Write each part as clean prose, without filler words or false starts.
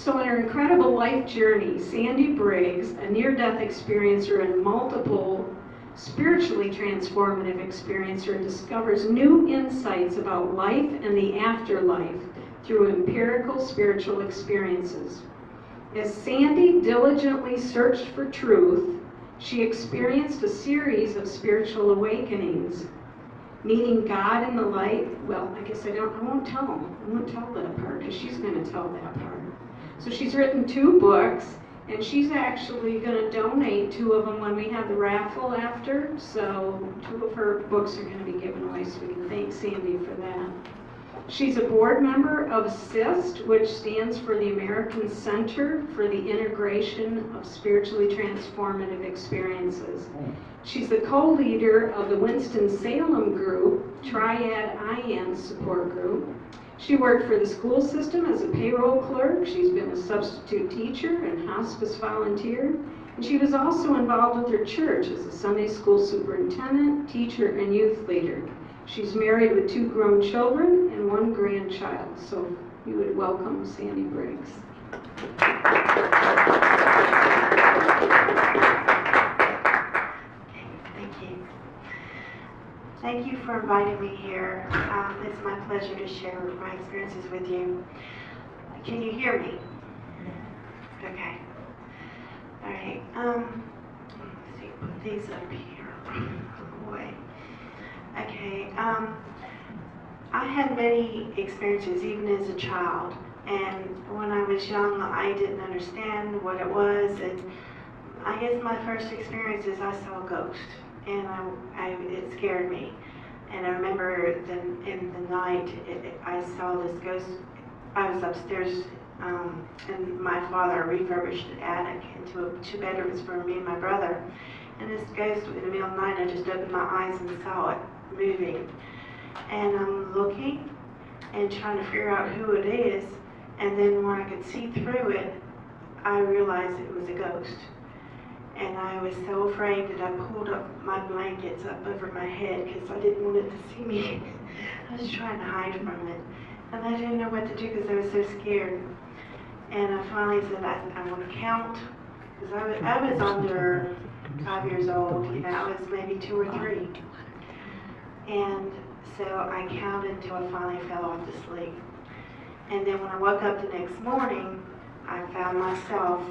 So in her incredible life journey, Sandy Briggs, a near-death experiencer and multiple spiritually transformative experiencer, discovers new insights about life and the afterlife through empirical spiritual experiences. As Sandy diligently searched for truth, she experienced a series of spiritual awakenings, meeting God in the light. Well, I guess I won't tell that part, because she's going to tell that part. So she's written 2 books, and she's actually going to donate 2 of them when we have the raffle after. So 2 of her books are going to be given away, so we can thank Sandy for that. She's a board member of SIST, which stands for the American Center for the Integration of Spiritually Transformative Experiences. She's the co-leader of the Winston-Salem group, Triad IN support group. She worked for the school system as a payroll clerk. She's been a substitute teacher and hospice volunteer. And she was also involved with her church as a Sunday school superintendent, teacher, and youth leader. She's married with 2 grown children and 1 grandchild. So you would welcome Sandy Briggs. Thank you for inviting me here. It's my pleasure to share my experiences with you. Can you hear me? Okay. All right. Let's see, put these up here. Away. Okay. I had many experiences, even as a child. And when I was young, I didn't understand what it was. And I guess my first experience is I saw a ghost. And it scared me. And I remember in the night, I saw this ghost. I was upstairs, and my father refurbished the attic into 2 bedrooms for me and my brother. And this ghost, in the middle of the night, I just opened my eyes and saw it moving. And I'm looking and trying to figure out who it is. And then when I could see through it, I realized it was a ghost. And I was so afraid that I pulled up my blankets up over my head because I didn't want it to see me. I was trying to hide from it. And I didn't know what to do because I was so scared. And I finally said, I want to count. Because I was under 5 years old. You know, I was maybe 2 or 3. And so I counted until I finally fell off to sleep. And then when I woke up the next morning, I found myself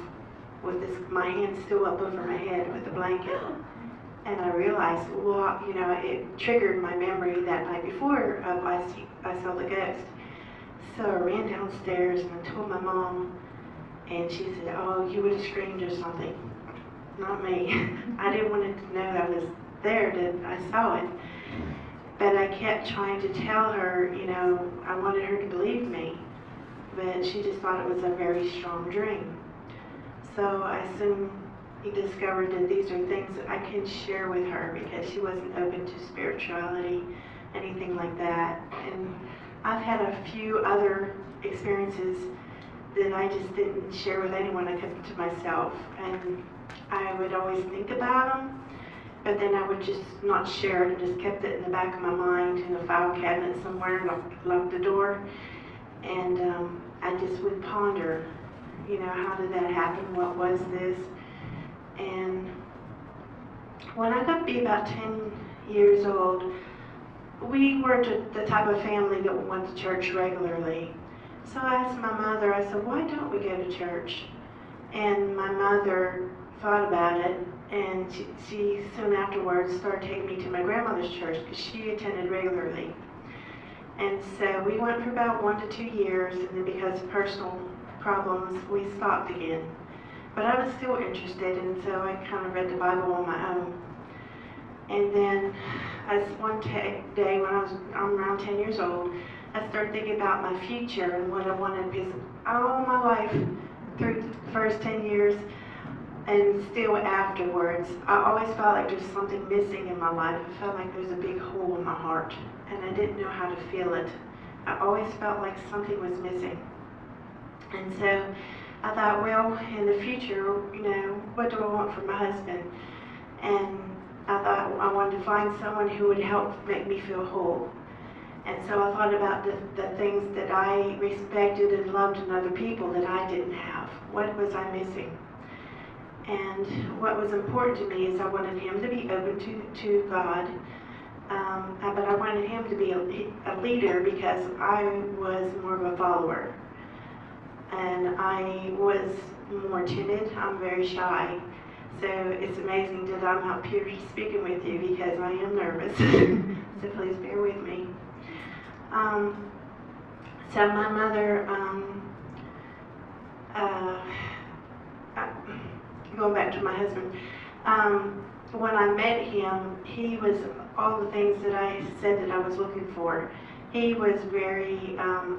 with my hand still up over my head with the blanket. And I realized, well, you know, it triggered my memory that night before I saw the ghost. So I ran downstairs and I told my mom, and she said, oh, you would have screamed or something. Not me. I didn't want it to know that I was there, that I saw it. But I kept trying to tell her, you know, I wanted her to believe me. But she just thought it was a very strong dream. So I soon discovered that these are things that I can share with her because she wasn't open to spirituality, anything like that. And I've had a few other experiences that I just didn't share with anyone. I kept to myself. And I would always think about them, but then I would just not share it and just kept it in the back of my mind in a file cabinet somewhere, locked the door. And I just would ponder, you know, how did that happen? What was this? And when I got to be about 10 years old, we were the type of family that went to church regularly. So I asked my mother, I said, why don't we go to church? And my mother thought about it, and she soon afterwards started taking me to my grandmother's church because she attended regularly. And so we went for about 1 to 2 years, and then because of personal problems, we stopped again. But I was still interested, and so I kind of read the Bible on my own. And then, as one day when I'm around 10 years old, I started thinking about my future and what I wanted, because all my life, through the first 10 years, and still afterwards, I always felt like there's something missing in my life. I felt like there's a big hole in my heart, and I didn't know how to feel it. I always felt like something was missing. And so I thought, well, in the future, you know, what do I want for my husband? And I thought I wanted to find someone who would help make me feel whole. And so I thought about the things that I respected and loved in other people that I didn't have. What was I missing? And what was important to me is I wanted him to be open to God, but I wanted him to be a leader because I was more of a follower. And I was more timid. I'm very shy. So it's amazing that I'm up here speaking with you because I am nervous. So please bear with me. So my mother, going back to my husband, when I met him, he was all the things that I said that I was looking for. He was very,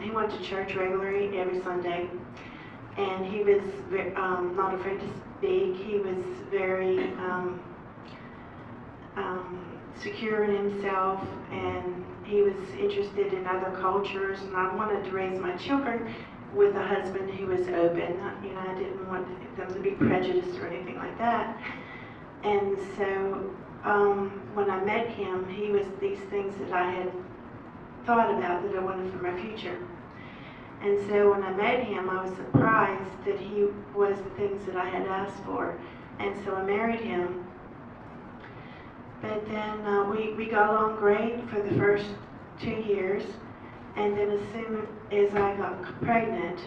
he went to church regularly every Sunday, and he was not afraid to speak. He was very secure in himself, and he was interested in other cultures, and I wanted to raise my children with a husband who was open. You know, I didn't want them to be prejudiced or anything like that. And so when I met him, he was these things that I had thought about that I wanted for my future. And so when I met him, I was surprised that he was the things that I had asked for. And so I married him. But then we got along great for the first 2 years. And then as soon as I got pregnant,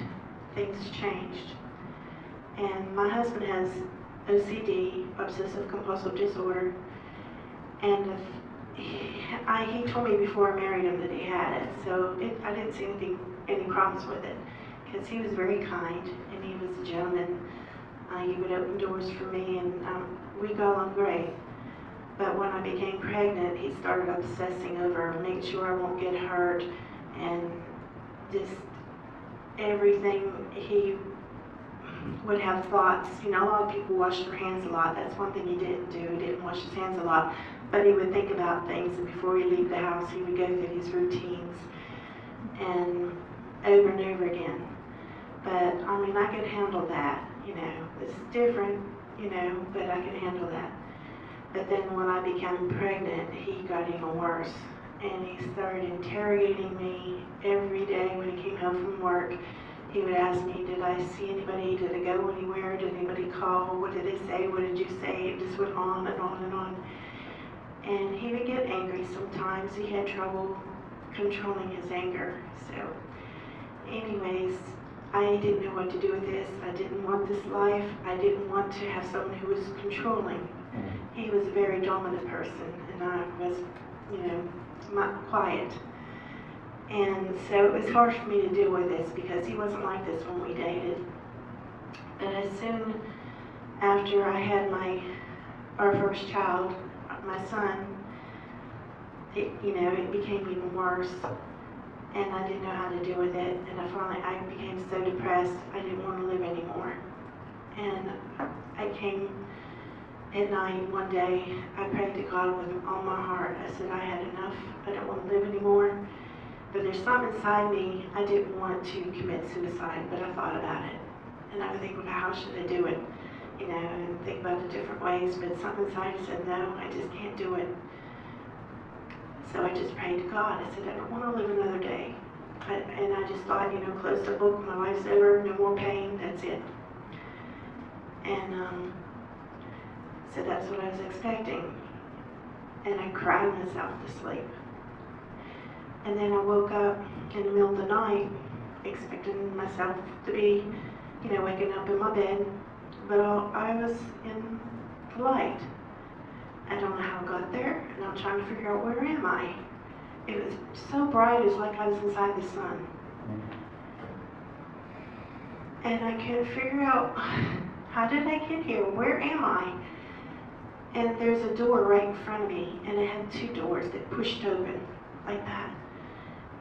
things changed. And my husband has OCD, obsessive compulsive disorder. And he told me before I married him that he had it. So I didn't see any problems with it, because he was very kind and he was a gentleman. He would open doors for me, and we got along great. But when I became pregnant, he started obsessing over making sure I won't get hurt, and just everything. He would have thoughts. You know, a lot of people wash their hands a lot. That's one thing he didn't do. He didn't wash his hands a lot. But he would think about things, and before he leave the house, he would go through his routines and over and over again. But I mean, I could handle that. You know, it's different. You know, but I could handle that. But then when I became pregnant, he got even worse. And he started interrogating me every day when he came home from work. He would ask me, did I see anybody? Did I go anywhere? Did anybody call? What did they say? What did you say? It just went on and on and on. And he would get angry sometimes. He had trouble controlling his anger. So anyways, I didn't know what to do with this. I didn't want this life. I didn't want to have someone who was controlling. He was a very dominant person, and I was, you know, quiet. And so it was hard for me to deal with this because he wasn't like this when we dated. But as soon after I had our first child, my son, it became even worse, and I didn't know how to deal with it. And I became so depressed, I didn't want to live anymore. And I came at night one day, I prayed to God with all my heart. I said, I had enough. I don't want to live anymore. But there's something inside me. I didn't want to commit suicide, but I thought about it. And I would think, well, how should I do it? You know, and think about the different ways. But something inside said, no, I just can't do it. So I just prayed to God. I said, I don't want to live another day. And I just thought, close the book. My life's over. No more pain. That's it. And so that's what I was expecting. And I cried myself to sleep. And then I woke up in the middle of the night, expecting myself to be, waking up in my bed. But I was in the light. I don't know how I got there, and I'm trying to figure out, where am I? It was so bright, it was like I was inside the sun. And I couldn't figure out, how did I get here? Where am I? And there's a door right in front of me, and it had two doors that pushed open, like that.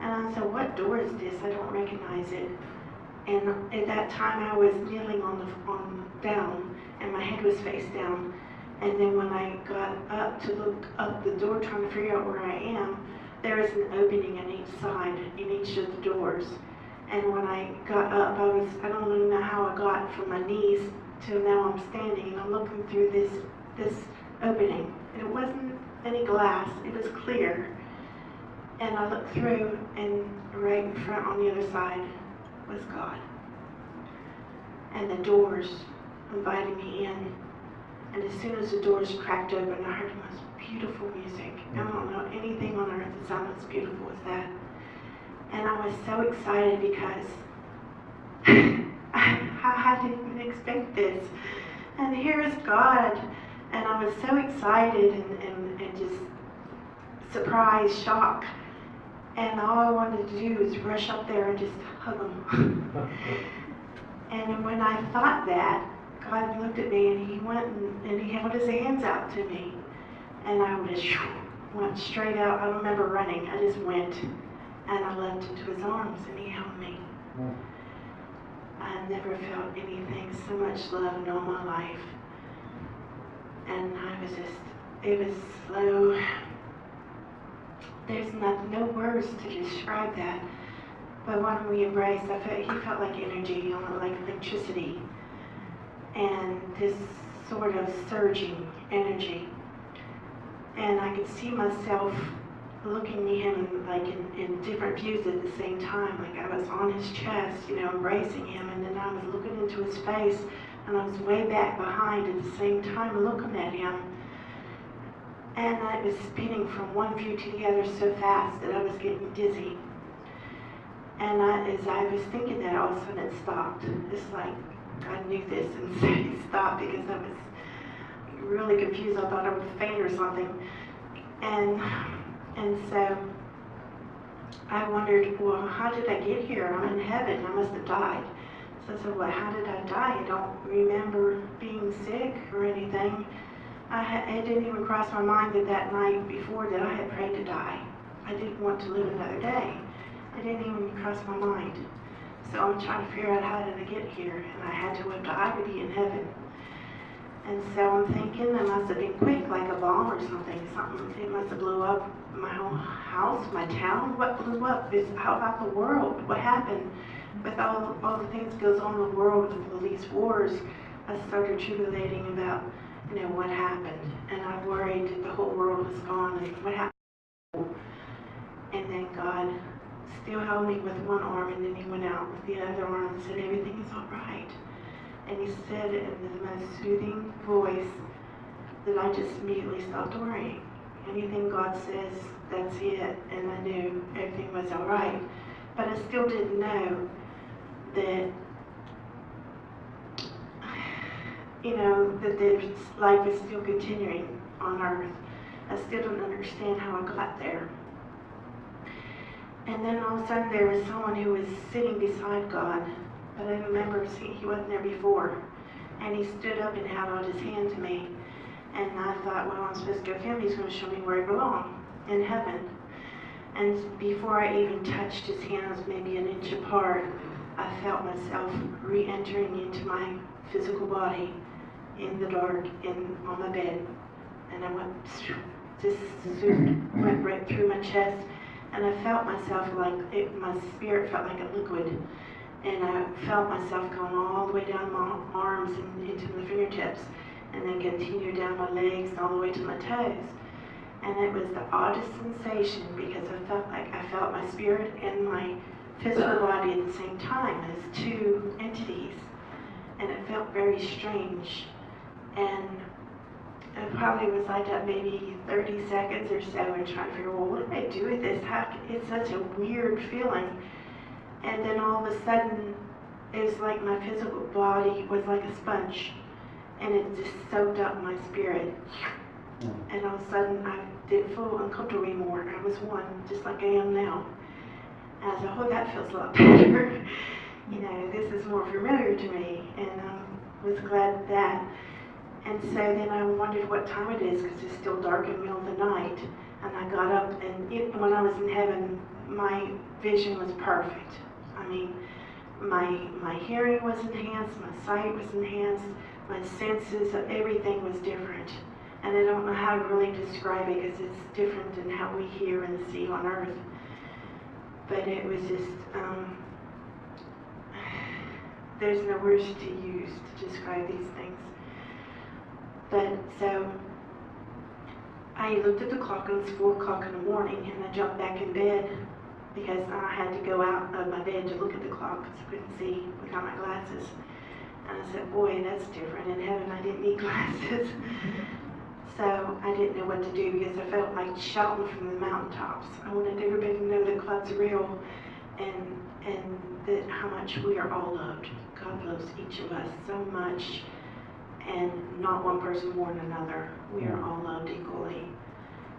And I said, what door is this? I don't recognize it. And at that time, I was kneeling on down, and my head was face down. And then when I got up to look up the door, trying to figure out where I am, there is an opening on each side, in each of the doors. And when I got up, I don't even know how I got from my knees to now I'm standing, and I'm looking through this opening. And it wasn't any glass, it was clear. And I looked through, and right in front on the other side was God. And the doors invited me in. And as soon as the doors cracked open, I heard the most beautiful music. I don't know anything on earth that sounded as beautiful as that. And I was so excited because I didn't expect this. And here is God. And I was so excited and just surprised, shocked. And all I wanted to do was rush up there and just hug him. And when I thought that, God looked at me and he went and he held his hands out to me. And I just went straight out. I don't remember running. I just went. And I leapt into his arms and he held me. I never felt anything so much love in all my life. And I was just, it was so, there's no words to describe that. But when we embraced, he felt like energy, like electricity. And this sort of surging energy. And I could see myself looking at him like in different views at the same time. Like I was on his chest, embracing him, and then I was looking into his face, and I was way back behind at the same time looking at him. And I was spinning from one view to the other so fast that I was getting dizzy. And as I was thinking that, all of a sudden it stopped. It's like God knew this and said he stopped because I was really confused. I thought I would faint or something. And so I wondered, well, how did I get here? I'm in heaven. I must have died. So I said, well, how did I die? I don't remember being sick or anything. It didn't even cross my mind that night before that I had prayed to die. I didn't want to live another day. It didn't even cross my mind. So I'm trying to figure out how did I get here, and I had to have died to be in heaven. And so I'm thinking it must have been quick, like a bomb or something. It must have blew up my whole house, my town. What blew up? How about the world? What happened? With all the things that goes on in the world, with all these wars, I started tribulating about, what happened. And I worried that the whole world was gone and what happened. And then God still held me with one arm, and then he went out with the other arm and said, everything is all right. And he said it in the most soothing voice that I just immediately stopped worrying. Anything God says, that's it. And I knew everything was all right. But I still didn't know that, that this life is still continuing on earth. I still don't understand how I got there. And then all of a sudden there was someone who was sitting beside God, but I remember seeing he wasn't there before. And he stood up and held out his hand to me. And I thought, well, I'm supposed to go with him. He's going to show me where I belong, in heaven. And before I even touched his hands, maybe an inch apart, I felt myself re-entering into my physical body in the dark, on my bed. And I went right through my chest. And I felt myself my spirit felt like a liquid. And I felt myself going all the way down my arms and into my fingertips, and then continue down my legs all the way to my toes. And it was the oddest sensation because I felt my spirit and my physical body at the same time as two entities. And it felt very strange. And it probably was like that maybe 30 seconds or so, and trying to figure, well, what do I do with this? It's such a weird feeling. And then all of a sudden, it was like my physical body was like a sponge, and it just soaked up my spirit. And all of a sudden, I didn't feel uncomfortable anymore. I was one, just like I am now. And I thought, oh, that feels a lot better. This is more familiar to me, and I was glad that. And so then I wondered what time it is, because it's still dark in the middle of the night. And I got up, and when I was in heaven, my vision was perfect. I mean, my hearing was enhanced, my sight was enhanced, my senses, everything was different. And I don't know how to really describe it, because it's different than how we hear and see on earth. But it was just, there's no words to use to describe these things. But so I looked at the clock and it was 4 o'clock in the morning, and I jumped back in bed because I had to go out of my bed to look at the clock because I couldn't see without my glasses. And I said, boy, that's different. In heaven, I didn't need glasses. So I didn't know what to do because I felt like shouting from the mountaintops. I wanted everybody to know that God's real and that how much we are all loved. God loves each of us so much, and not one person more than another. We are all loved equally.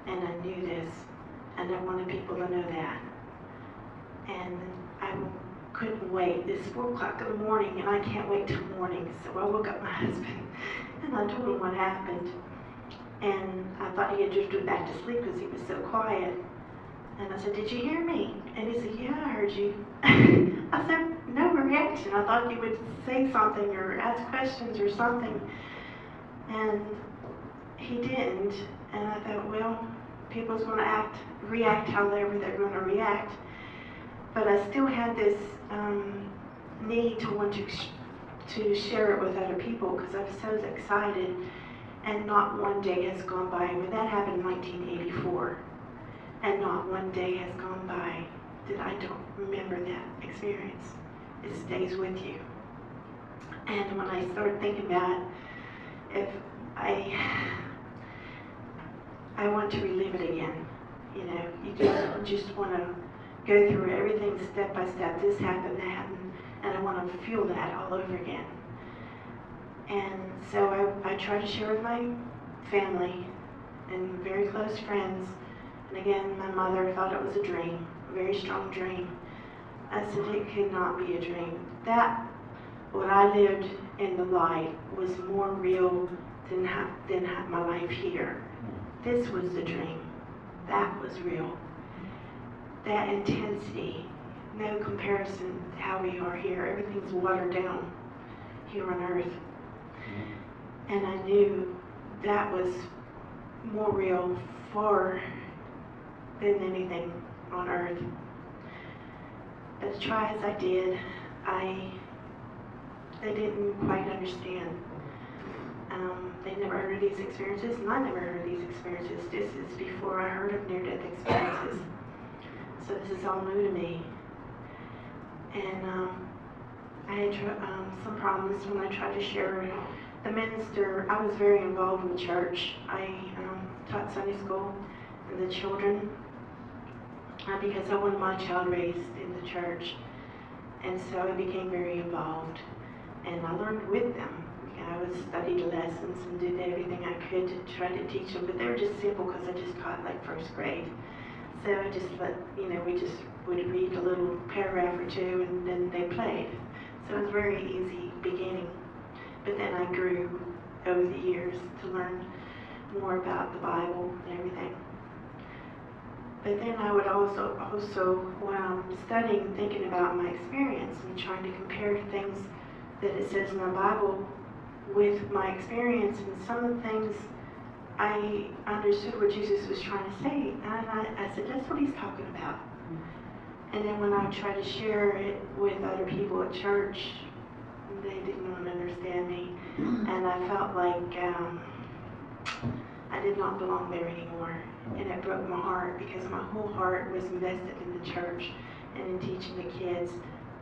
And I knew this, and I wanted people to know that. And I couldn't wait. It's 4 o'clock in the morning, and I can't wait till morning. So I woke up my husband, and I told him what happened. And I thought he had drifted back to sleep because he was so quiet. And I said, did you hear me? And he said, yeah, I heard you. I said, no reaction. I thought he would say something or ask questions or something. And he didn't. And I thought, well, people's going to react however they're going to react. But I still had this need to want to share it with other people because I was so excited. And not one day has gone by. When that happened in 1984, and not one day has gone by that I don't remember that experience. It stays with you. And when I started thinking about if I want to relive it again, you know, you just want to go through everything step by step. This happened, that happened, and I want to feel that all over again. And so I tried to share with my family and very close friends. And again, my mother thought it was a dream, a very strong dream. I said it could not be a dream. That, what I lived in the light, was more real than my life here. This was the dream. That was real. That intensity, no comparison to how we are here. Everything's watered down here on earth. And I knew that was more real far than anything on earth. But try as I did, they didn't quite understand. They never heard of these experiences, and I never heard of these experiences. This is before I heard of near-death experiences. So this is all new to me. And I had some problems when I tried to share. The minister, I was very involved in church. I taught Sunday school and the children because I wanted my child raised in the church. And so I became very involved. And I learned with them. I studied lessons and did everything I could to try to teach them. But they were just simple because I just taught like first grade. So I just we just would read a little paragraph or two and then they played. So it was very easy beginning. But then I grew over the years to learn more about the Bible and everything. But then I would also while I'm studying, thinking about my experience and trying to compare things that it says in the Bible with my experience, and some of the things I understood what Jesus was trying to say. And I said, that's what he's talking about. And then when I tried to share it with other people at church, they didn't want to understand me. And I felt like I did not belong there anymore. And it broke my heart because my whole heart was invested in the church and in teaching the kids.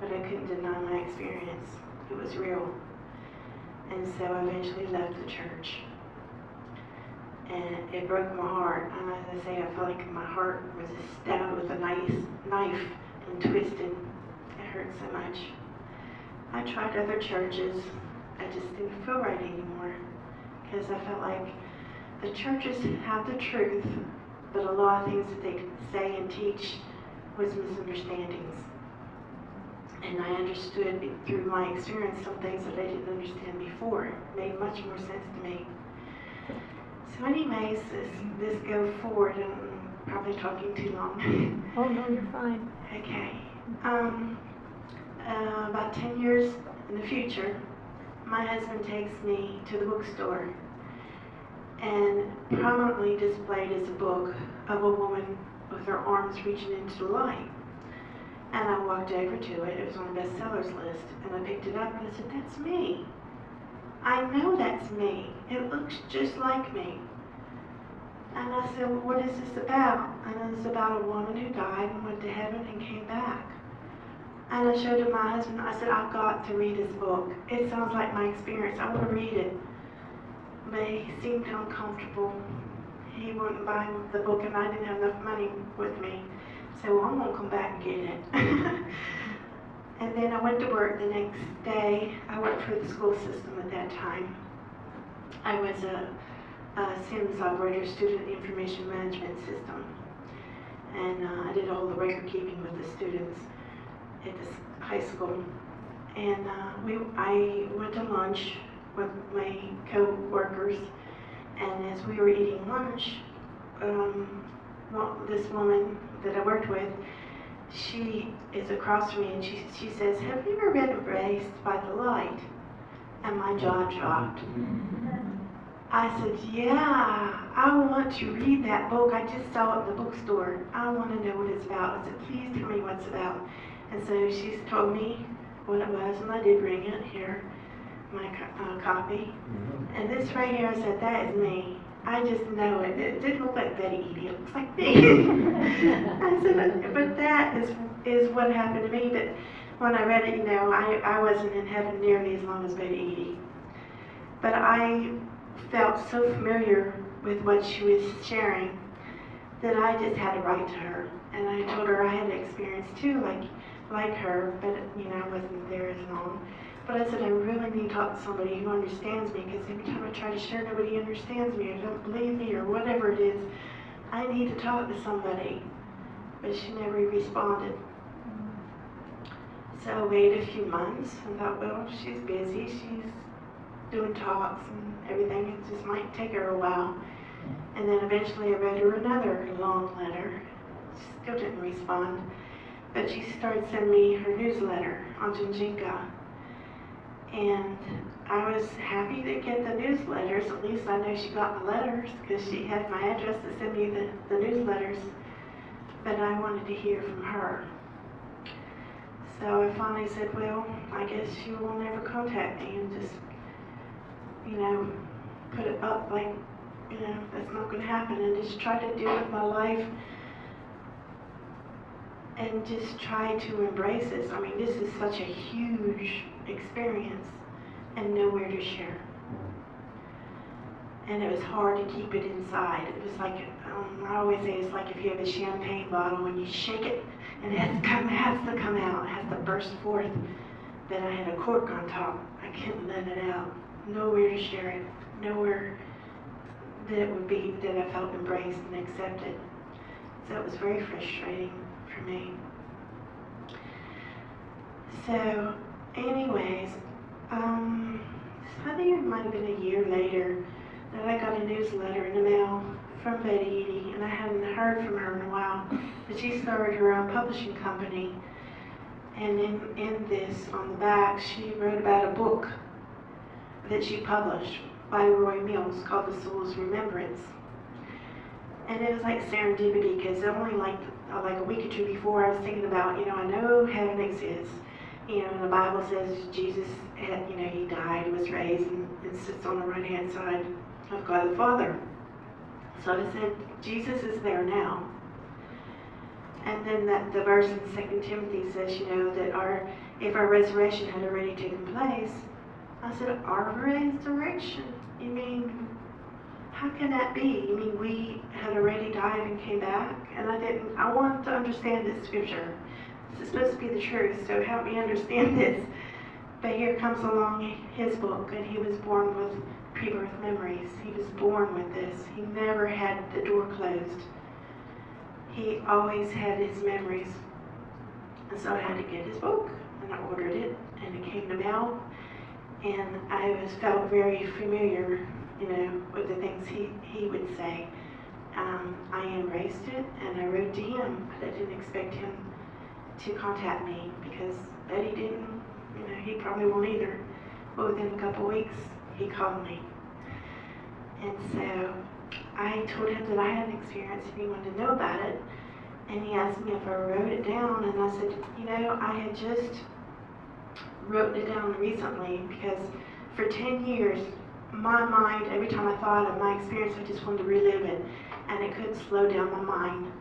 But I couldn't deny my experience. It was real. And so I eventually left the church. And it broke my heart. And as I say, I felt like my heart was stabbed with a knife and twisted. It hurt so much. I tried other churches. I just didn't feel right anymore because I felt like the churches have the truth, but a lot of things that they say and teach was misunderstandings. And I understood through my experience some things that I didn't understand before. It made much more sense to me. So anyways, this go forward, I'm probably talking too long. Oh, no, you're fine. Okay. About 10 years in the future, my husband takes me to the bookstore, and prominently displayed is a book of a woman with her arms reaching into the light. And I walked over to it. It was on the bestsellers list, and I picked it up and I said, that's me. I know that's me. It looks just like me. And I said, well, what is this about? And it's about a woman who died and went to heaven and came back. And I showed it to my husband. I said, I've got to read this book. It sounds like my experience. I want to read it. But he seemed uncomfortable. He wouldn't buy the book, and I didn't have enough money with me. So, well, I'm going to come back and get it. And then I went to work the next day. I worked for the school system at that time. I was a SIMS operator, Student Information Management System. And I did all the record keeping with the students at this high school. And I went to lunch with my co-workers, and as we were eating lunch, this woman that I worked with, she is across from me, and she says, have you ever read Embraced by the Light? And my jaw dropped. I said, yeah, I want to read that book. I just saw it in the bookstore. I want to know what it's about. I said, please tell me what it's about. And so she's told me what it was, and I did bring it here, my copy. And this right here, I said, that is me. I just know it. It didn't look like Betty Eady. It looks like me. I said, but that is what happened to me. But when I read it, I wasn't in heaven nearly as long as Betty Eady. But I felt so familiar with what she was sharing that I just had to write to her. And I told her I had an experience too, like her, but I wasn't there as long. But I said, I really need to talk to somebody who understands me, because every time I try to share, nobody understands me, or don't believe me, or whatever it is. I need to talk to somebody. But she never responded. So I waited a few months and thought, well, she's busy, she's doing talks and everything, it just might take her a while. And then eventually I read her another long letter. She still didn't respond. But she started sending me her newsletter on Jinjinga. And I was happy to get the newsletters. At least I know she got my letters, because she had my address to send me the newsletters. But I wanted to hear from her. So I finally said, well, I guess she will never contact me, and just, put it up like, that's not going to happen, and just try to deal with my life and just try to embrace this. I mean, this is such a huge experience and nowhere to share. And it was hard to keep it inside. It was like, I always say it's like if you have a champagne bottle and you shake it and it has to come out, it has to burst forth. But I had a cork on top. I couldn't let it out. Nowhere to share it. Nowhere that it would be that I felt embraced and accepted. So it was very frustrating for me. So, anyways, I think it might have been a year later that I got a newsletter in the mail from Betty Eady, and I hadn't heard from her in a while. But she started her own publishing company, and in this, on the back, she wrote about a book that she published by Roy Mills called The Soul's Remembrance. And it was like serendipity, because only like a week or two before, I was thinking about, I know heaven exists. And the Bible says Jesus had, he died, was raised, and sits on the right-hand side of God the Father. So I said, Jesus is there now. And then the verse in 2 Timothy says, that if our resurrection had already taken place. I said, our resurrection? You mean, how can that be? You mean we had already died and came back? And I wanted to understand this scripture. This is supposed to be the truth, so help me understand this. But here comes along his book, and he was born with pre-birth memories. He was born with this. He never had the door closed. He always had his memories. And so I had to get his book, and I ordered it, and it came in the mail. And I felt very familiar, with the things he would say. I embraced it, and I wrote to him, but I didn't expect him to contact me, because Betty didn't, he probably won't either. But within a couple weeks, he called me. And so I told him that I had an experience and he wanted to know about it. And he asked me if I wrote it down, and I said, I had just wrote it down recently, because for 10 years, my mind, every time I thought of my experience, I just wanted to relive it. and it couldn't slow down my mind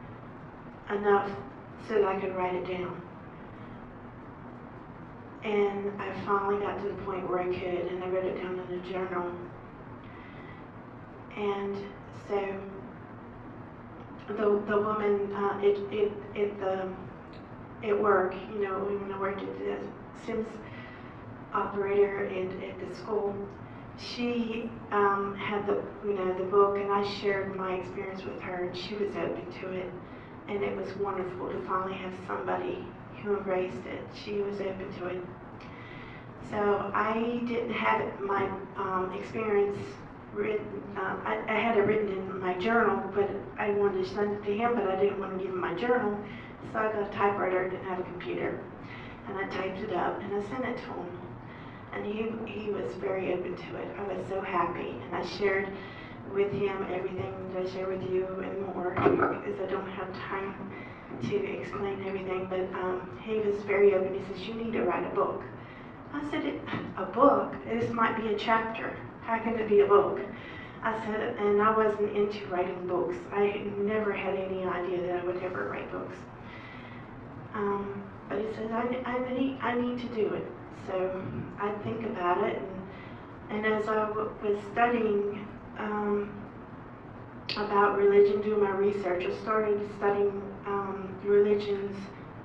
enough so that I could write it down. And I finally got to the point where I could, and I wrote it down in a journal. And so the woman at work, you know, when I worked at the Sims operator at the school, she had the book, and I shared my experience with her, and she was open to it, and it was wonderful to finally have somebody who embraced it. She was open to it. So I didn't have my experience written. I had it written in my journal, but I wanted to send it to him, but I didn't want to give him my journal, so I got a typewriter, didn't have a computer, and I typed it up and I sent it to him. And he was very open to it. I was so happy, and I shared with him everything that I share with you and more, because I don't have time to explain everything. But he was very open. He says, "You need to write a book." I said, "A book? This might be a chapter. How can it be a book?" I said, and I wasn't into writing books. I never had any idea that I would ever write books. But he said, I need to do it. So I think about it, and as I was studying about religion, doing my research, I started studying religions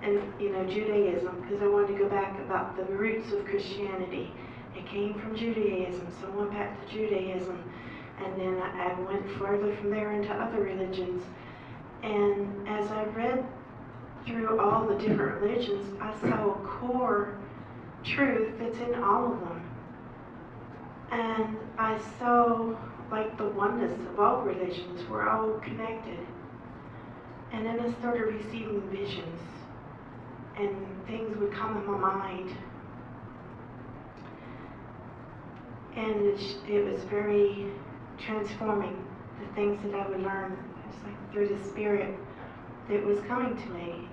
and Judaism, because I wanted to go back about the roots of Christianity. It came from Judaism, so I went back to Judaism, and then I went further from there into other religions. And as I read through all the different religions, I saw a core truth that's in all of them. And I saw like the oneness of all religions. We're all connected. And then I started receiving visions, and things would come in my mind. And it was very transforming, the things that I would learn. It's like through the Spirit that was coming to me.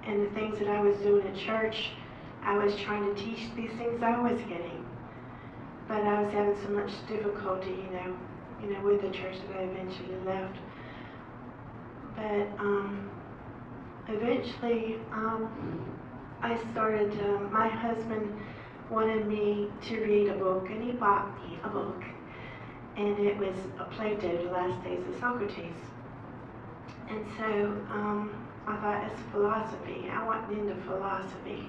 And the things that I was doing at church, I was trying to teach these things I was getting. But I was having so much difficulty, with the church that I eventually left. But eventually, I started, my husband wanted me to read a book, and he bought me a book. And it was Plato, The Last Days of Socrates. And so I thought, it's philosophy. I wasn't into philosophy.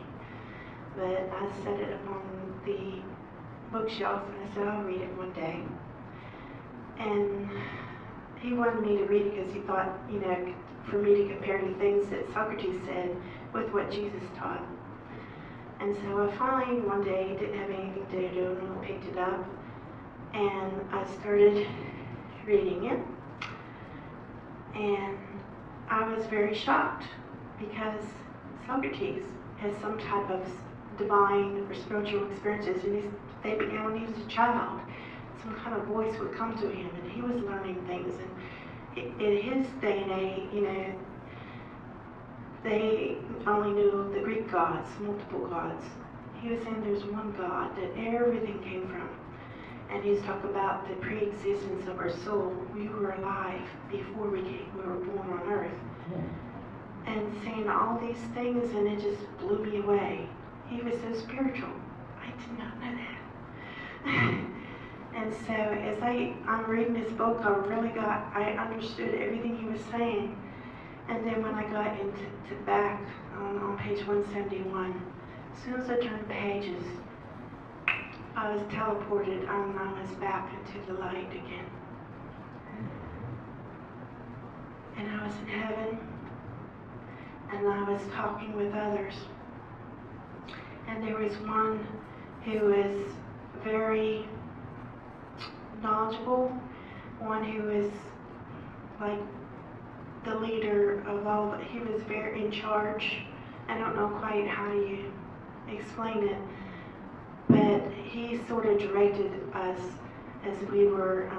But I set it up on the bookshelf, and I said, I'll read it one day. And he wanted me to read it because he thought, for me to compare the things that Socrates said with what Jesus taught. And so I finally, one day, didn't have anything to do, and I picked it up, and I started reading it. And I was very shocked, because Socrates has some type of divine or spiritual experiences, and they began when he was a child. Some kind of voice would come to him, and he was learning things. And in his day and age, they only knew the Greek gods, multiple gods. He was saying there's one God that everything came from. And he's talking about the pre-existence of our soul. We were alive before we were born on earth. And saying all these things, and it just blew me away. He was so spiritual. I did not know that. And so as I'm reading this book, I understood everything he was saying. And then when I got into back on page 171, as soon as I turned pages, I was teleported, and I was back into the light again. And I was in heaven, and I was talking with others. And there was one who was very knowledgeable, one who was like the leader of all, but he was very in charge. I don't know quite how you explain it, but he sort of directed us as we were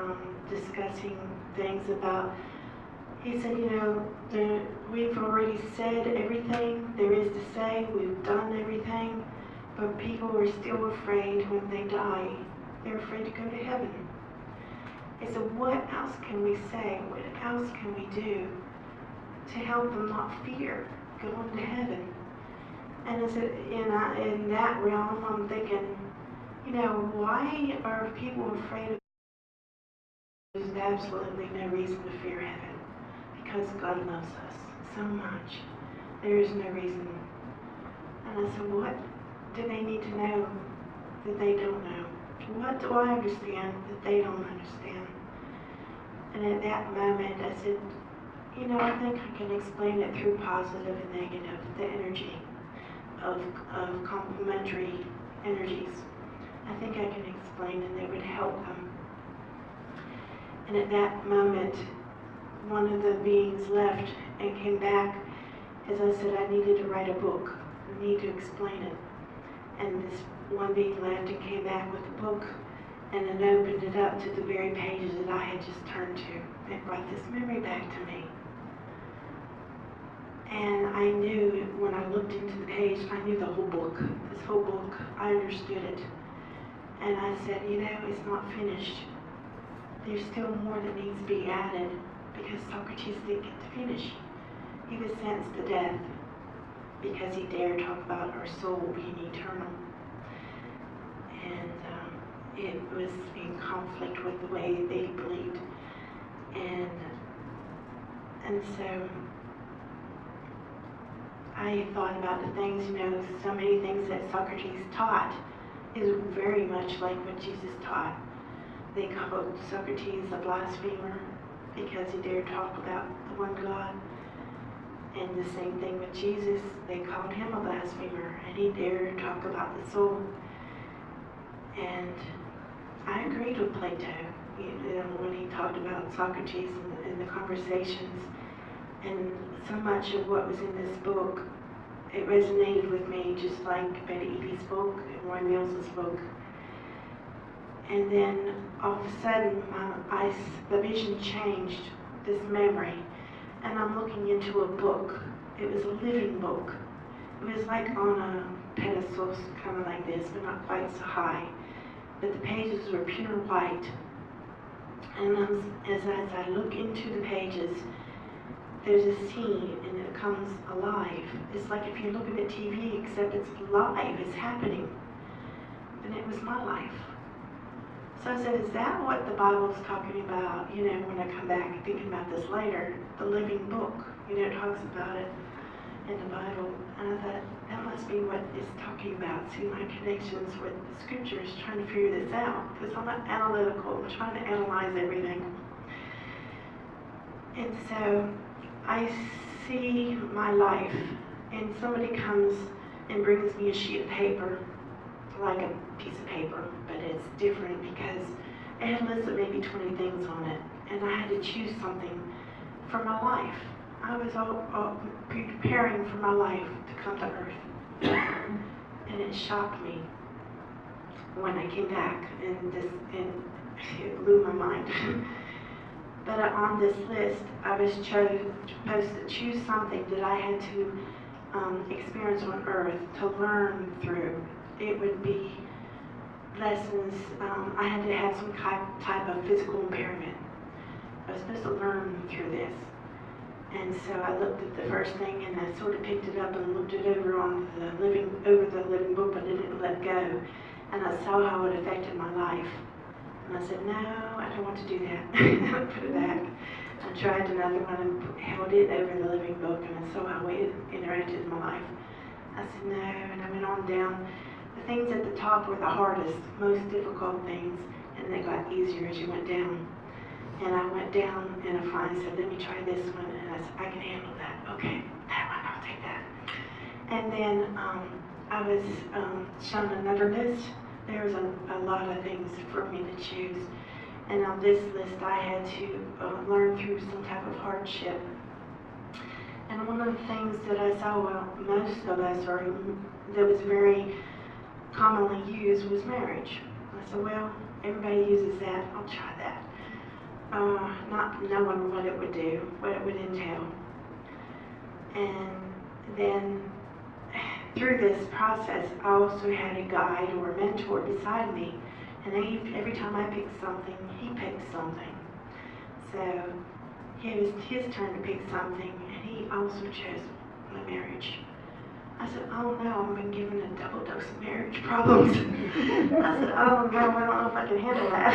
discussing things about, he said, we've already said everything there is to say, we've done everything, but people are still afraid when they die. They're afraid to go to heaven. I said, what else can we say? What else can we do to help them not fear going to heaven? And I said, in that realm, I'm thinking, why are people afraid of? There's absolutely no reason to fear heaven, because God loves us so much. There is no reason. And I said, what do they need to know that they don't know? What do I understand that they don't understand? And at that moment, I said, I think I can explain it through positive and negative, the energy of complementary energies. I think I can explain, and it would help them. And at that moment, one of the beings left and came back. As I said, I needed to write a book. I need to explain it. And this one being left and came back with a book, and then opened it up to the very pages that I had just turned to. It brought this memory back to me. And I knew when I looked into the page, I knew the whole book. This whole book, I understood it. And I said, it's not finished. There's still more that needs to be added, because Socrates didn't get to finish. He was sentenced to death because he dared talk about our soul being eternal. And it was in conflict with the way they believed. And so I thought about the things, so many things that Socrates taught is very much like what Jesus taught. They called Socrates a blasphemer because he dared talk about the one God. And the same thing with Jesus, they called him a blasphemer, and he dared talk about the soul. And I agreed with Plato, when he talked about Socrates in the conversations. And so much of what was in this book, it resonated with me, just like Betty Eadie's book and Roy Mills's book. And then all of a sudden, the vision changed, this memory. And I'm looking into a book. It was a living book. It was like on a pedestal, kind of like this, but not quite so high. But the pages were pure white. And as I look into the pages, there's a scene, and it comes alive. It's like if you're looking at TV, except it's live, it's happening. And it was my life. So I said, is that what the Bible's talking about? When I come back thinking about this later, the living book, it talks about it in the Bible. And I thought, that must be what it's talking about. See my connections with the scriptures, trying to figure this out. Because I'm not analytical, I'm trying to analyze everything. And so I see my life, and somebody comes and brings me a sheet of paper, like a piece of paper, but it's different because it had listed maybe 20 things on it, and I had to choose something for my life. I was all preparing for my life to come to earth, and it shocked me when I came back, and it blew my mind. But on this list, I was supposed to choose something that I had to experience on earth, to learn through. It would be lessons. I had to have some type of physical impairment. I was supposed to learn through this. And so I looked at the first thing, and I sort of picked it up and looked it over on the living book, but I didn't let go. And I saw how it affected my life. And I said, no, I don't want to do that. I put it back. I tried another one and held it over the living book, and I saw how it interacted in my life. I said, no, and I went on down. The things at the top were the hardest, most difficult things, and they got easier as you went down. And I went down, and I finally said, let me try this one, and I said, I can handle that. Okay, that one, I'll take that. And then I was shown another list. There was a lot of things for me to choose. And on this list, I had to learn through some type of hardship. And one of the things that I saw most of us, or that was very commonly used, was marriage. I said, well, everybody uses that, I'll try that. Not knowing what it would do, what it would entail. And then through this process, I also had a guide or a mentor beside me, And every time I picked something, he picked something. So it was his turn to pick something, and he also chose my marriage. I said, oh no, I've been given a double dose of marriage problems. I said, oh no, I don't know if I can handle that.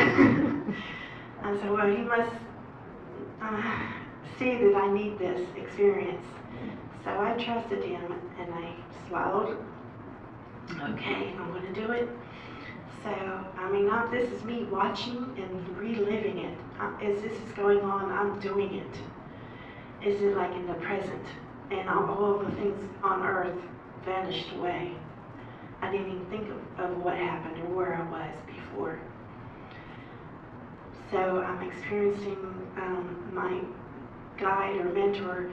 I said, well, he must see that I need this experience. So I trusted him, and I swallowed. Okay, I'm going to do it. So, I mean, this is me watching and reliving it. As this is going on, I'm doing it. Is it like in the present? And all of the things on earth vanished away. I didn't even think of what happened or where I was before. So I'm experiencing my guide or mentor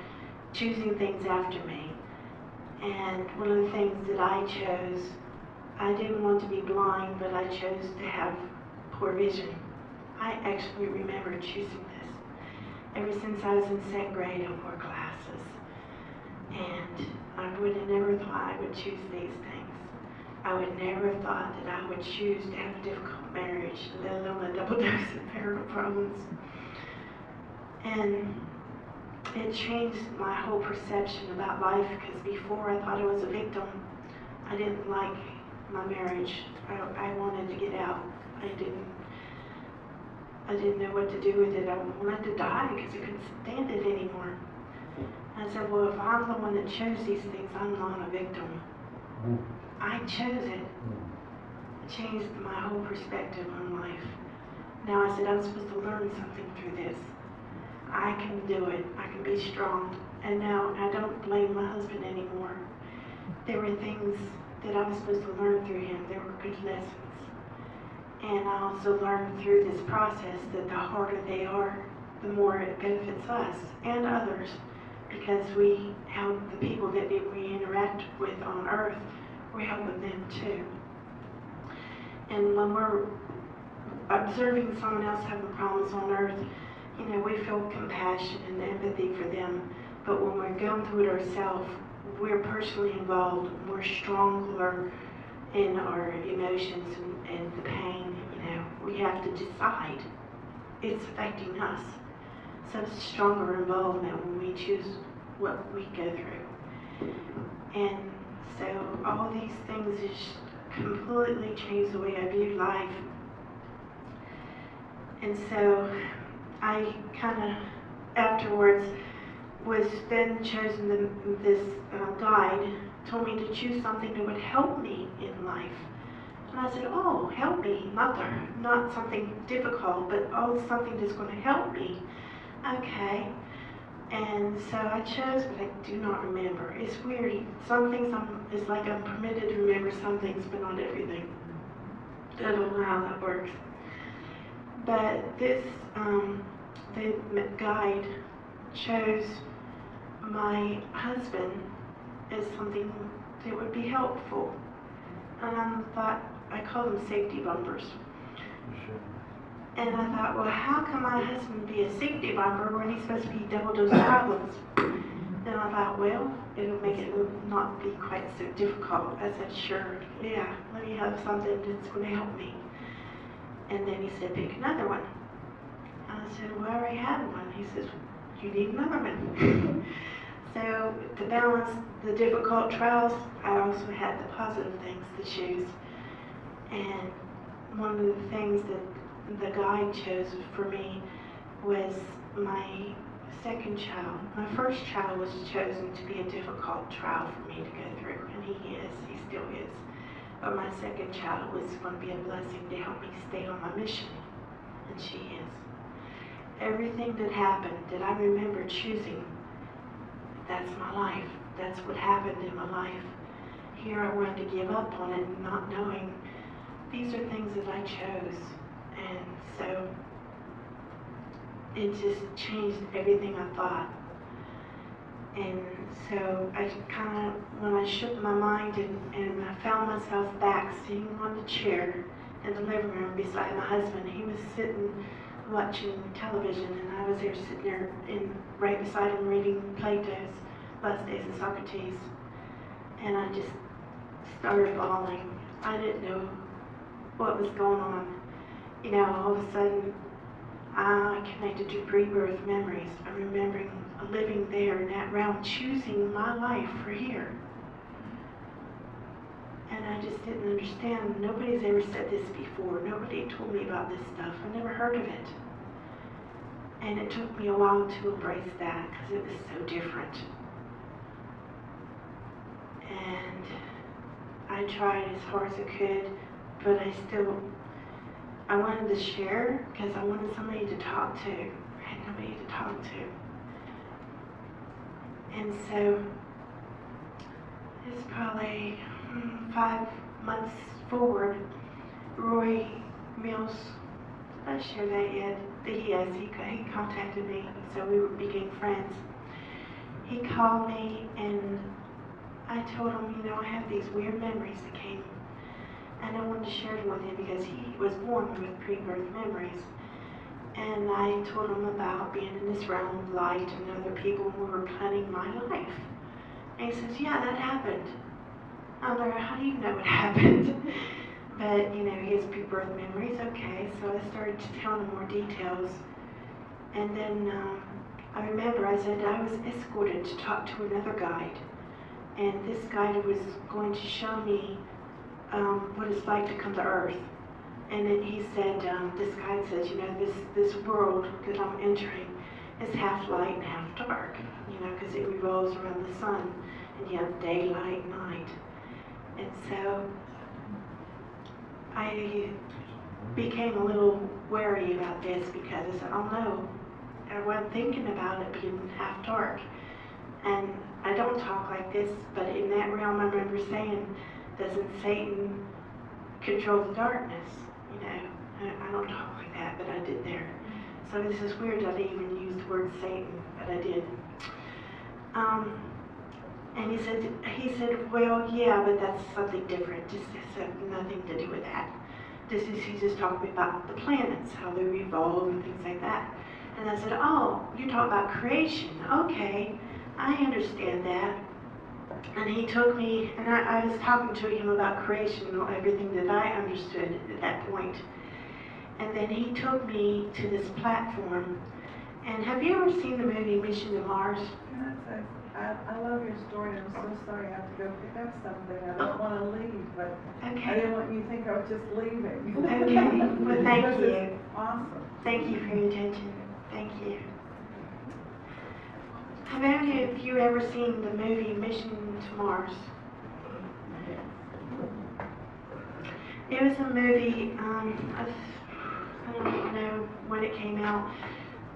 choosing things after me. And one of the things that I chose, I didn't want to be blind, but I chose to have poor vision. I actually remember choosing this. Ever since I was in second grade, I wore glasses. And I would have never thought I would choose these things. I would never have thought that I would choose to have a difficult marriage, let alone a double dose of marital problems. And it changed my whole perception about life, because before I thought I was a victim. I didn't like my marriage. I wanted to get out. I didn't know what to do with it. I wanted to die because I couldn't stand it anymore. I said, well, if I'm the one that chose these things, I'm not a victim. I chose it. It changed my whole perspective on life. Now I said, I'm supposed to learn something through this. I can do it. I can be strong. And now I don't blame my husband anymore. There were things that I was supposed to learn through him. There were good lessons. And I also learned through this process that the harder they are, the more it benefits us and others, because we help the people that we interact with on earth, we're helping them too. And when we're observing someone else having problems on earth, you know, we feel compassion and empathy for them. But when we're going through it ourselves, we're personally involved, we're stronger in our emotions and the pain. You know, we have to decide it's affecting us. So it's stronger involvement when we choose what we go through. And so all these things just completely changed the way I view life. And so I kind of afterwards was then chosen this guide told me to choose something that would help me in life. And I said, oh, help me, not something difficult, but something that's going to help me. Okay. And so I chose, but I do not remember. It's weird. Some things it's like I'm permitted to remember some things, but not everything. I don't know how that works. But this, the guide chose my husband as something that would be helpful. And I call them safety bumpers. And I thought, well, how can my husband be a safety bumper when he's supposed to be double dose problems? Then I thought, well, it'll make it not be quite so difficult. I said, sure, yeah, let me have something that's going to help me. And then he said, pick another one. And I said, well, I already have one. He says, you need another one. So to balance the difficult trials, I also had the positive things to choose. And one of the things that the guide chose for me was my second child. My first child was chosen to be a difficult trial for me to go through, and he still is. But my second child was going to be a blessing to help me stay on my mission, and she is. Everything that happened that I remember choosing, that's my life. That's what happened in my life. Here I wanted to give up on it, not knowing these are things that I chose. And so it just changed everything I thought. And so I kind of, when I shook my mind and I found myself back sitting on the chair in the living room beside my husband. He was sitting watching television, and I was there sitting there right beside him reading Plato's Last Days of Socrates. And I just started bawling. I didn't know what was going on. you know, all of a sudden, I connected to pre-birth memories. I'm remembering living there in that realm, choosing my life for here. And I just didn't understand. Nobody's ever said this before. Nobody told me about this stuff. I never heard of it. And it took me a while to embrace that because it was so different. And I tried as hard as I could, but I wanted to share because I wanted somebody to talk to. I had nobody to talk to. And so it's probably 5 months forward, Roy Mills, did I share that yet? Yes, he contacted me, so we became friends. He called me and I told him, you know, I have these weird memories that came, and I wanted to share them with him because he was born with pre-birth memories. And I told him about being in this realm of light and other people who were planning my life. And he says, yeah, that happened. I'm like, how do you know it happened? But, you know, he has pre-birth memories. Okay, so I started telling him more details. And then I remember I said I was escorted to talk to another guide. And this guide was going to show me what it's like to come to Earth. And then he said, this guide says, you know, this world that I'm entering is half light and half dark, you know, because it revolves around the sun. And you have daylight, night. And so I became a little wary about this because I said, oh no, I wasn't thinking about it being half dark. And I don't talk like this, but in that realm I remember saying, doesn't Satan control the darkness? You know, I don't talk like that, but I did there. So this is weird that I even used the word Satan, but I did. And he said, well, yeah, but that's something different. This has nothing to do with that. He's just talking about the planets, how they revolve and things like that. And I said, oh, you talk about creation. Okay, I understand that. And he took me, and I was talking to him about creation and everything that I understood at that point. And then he took me to this platform. And have you ever seen the movie Mission to Mars? I love your story, and I'm so sorry I have to go pick up something. I don't want to leave, but Okay. I didn't want you to think I was just leaving. Okay, well, thank Because you. it's awesome. Thank you for your attention. Thank you. Have any of you ever seen the movie Mission to Mars? It was a movie, I don't even know when it came out,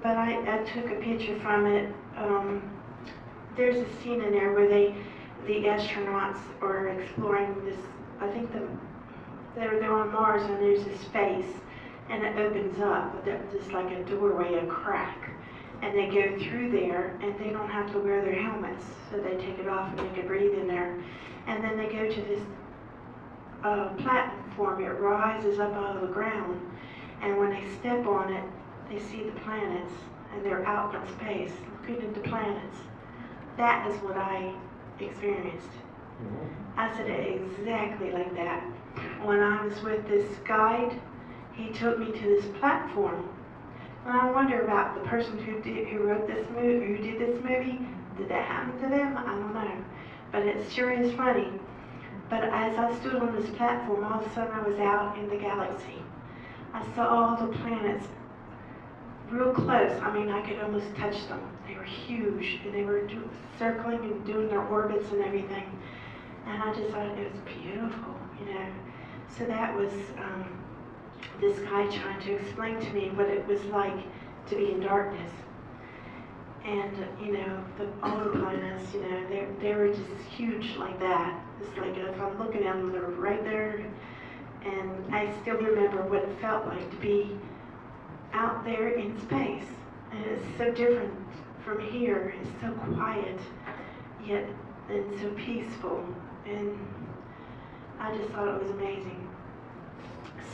but I took a picture from it. There's a scene in there where the astronauts are exploring this, I think they're on Mars, and there's this space, and it opens up. There's like a doorway, a crack. And they go through there, and they don't have to wear their helmets, so they take it off and they can breathe in there. And then they go to this platform. It rises up out of the ground, and when they step on it, they see the planets, and they're out in space, looking into planets. That is what I experienced. I said it exactly like that. When I was with this guide, he took me to this platform. And I wonder about the person who wrote this movie, who did this movie. Did that happen to them? I don't know. But it sure is funny. But as I stood on this platform, all of a sudden I was out in the galaxy. I saw all the planets real close. I mean, I could almost touch them. They were huge, and they were circling and doing their orbits and everything. And I just thought it was beautiful, you know. So that was this guy trying to explain to me what it was like to be in darkness. And, you know, all the planets, you know, they were just huge like that. It's like if I'm looking at them, they're right there. And I still remember what it felt like to be out there in space. And it's so different from here. It's so quiet, yet and so peaceful. And I just thought it was amazing.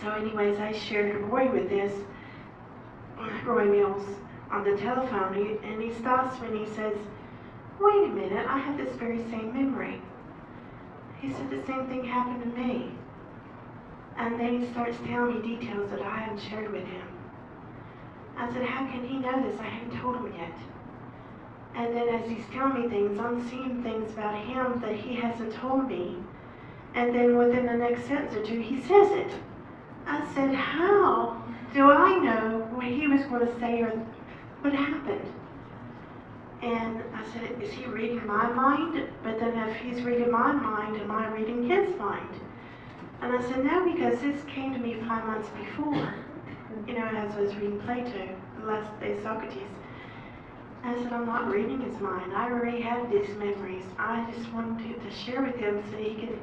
So anyways, I shared Roy with this, Roy Mills, on the telephone, and he stops me and he says, wait a minute, I have this very same memory. He said the same thing happened to me. And then he starts telling me details that I am haven't shared with him. I said, how can he know this? I haven't told him yet. And then as he's telling me things, I'm seeing things about him that he hasn't told me. And then within the next sentence or two, he says it. I said, how do I know what he was going to say or what happened? And I said, is he reading my mind? But then if he's reading my mind, am I reading his mind? And I said, no, because this came to me 5 months before, as I was reading Plato, the last day Socrates. I said, I'm not reading his mind. I already had these memories. I just wanted to share with him so he could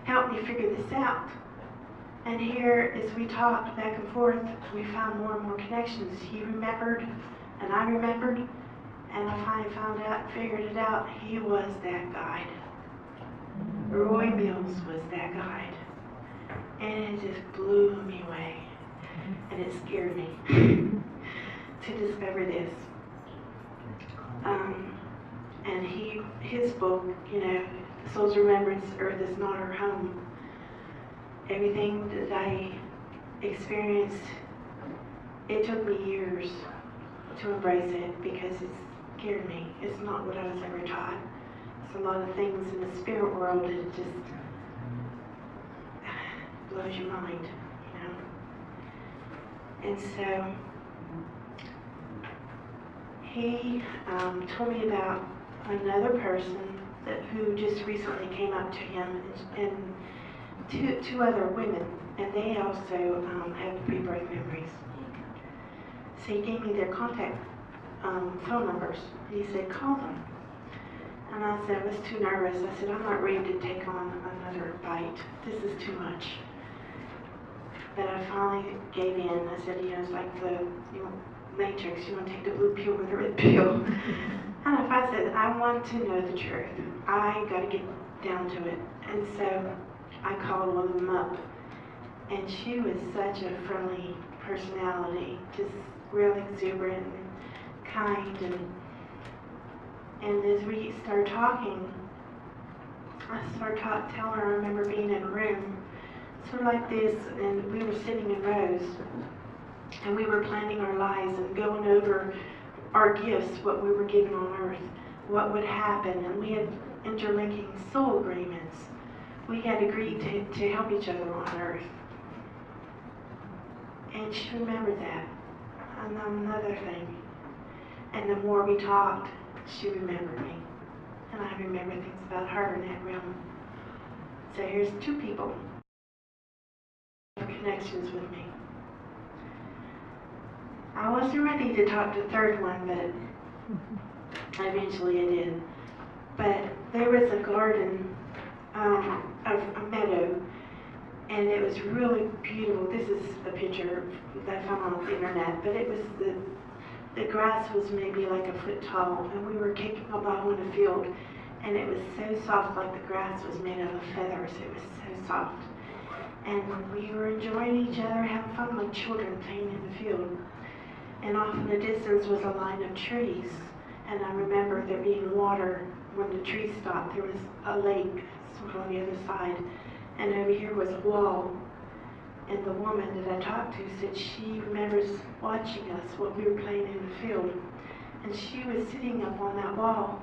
help me figure this out. And here, as we talked back and forth, we found more and more connections. He remembered, and I remembered, and I finally figured it out. He was that guide. Roy Mills was that guide. And it just blew me away. And it scared me to discover this. And his book, Soul's Remembrance, Earth is Not Our Home. Everything that I experienced, it took me years to embrace it because it scared me. It's not what I was ever taught. It's a lot of things in the spirit world that it just blows your mind, And so he told me about another person who just recently came up to him, and two other women, and they also have pre-birth memories. So he gave me their contact phone numbers. He said, call them. And I said, I was too nervous. I said, I'm not ready to take on another bite. This is too much. But I finally gave in. I said, it's like the Matrix. You want to take the blue pill or the red pill. And if I said, I want to know the truth, I got to get down to it. And so I called one of them up. And she was such a friendly personality, just real exuberant and kind. And as we started talking, I started telling her, I remember being in a room sort of like this, and we were sitting in rows, and we were planning our lives and going over our gifts, what we were given on earth, what would happen, and we had interlinking soul agreements. We had agreed to help each other on earth. And she remembered that. And another thing. And the more we talked, she remembered me. And I remember things about her in that realm. So here's two people connections with me. I wasn't ready to talk to the third one, but eventually I did. But there was a garden, a meadow, and it was really beautiful. This is a picture that I found on the internet, but it was the grass was maybe like a foot tall, and we were kicking a ball in a field, and it was so soft, like the grass was made out of feathers. It was so soft. And we were enjoying each other, having fun like children playing in the field. And off in the distance was a line of trees. And I remember there being water. When the trees stopped, there was a lake sort of on the other side. And over here was a wall. And the woman that I talked to said she remembers watching us while we were playing in the field. And she was sitting up on that wall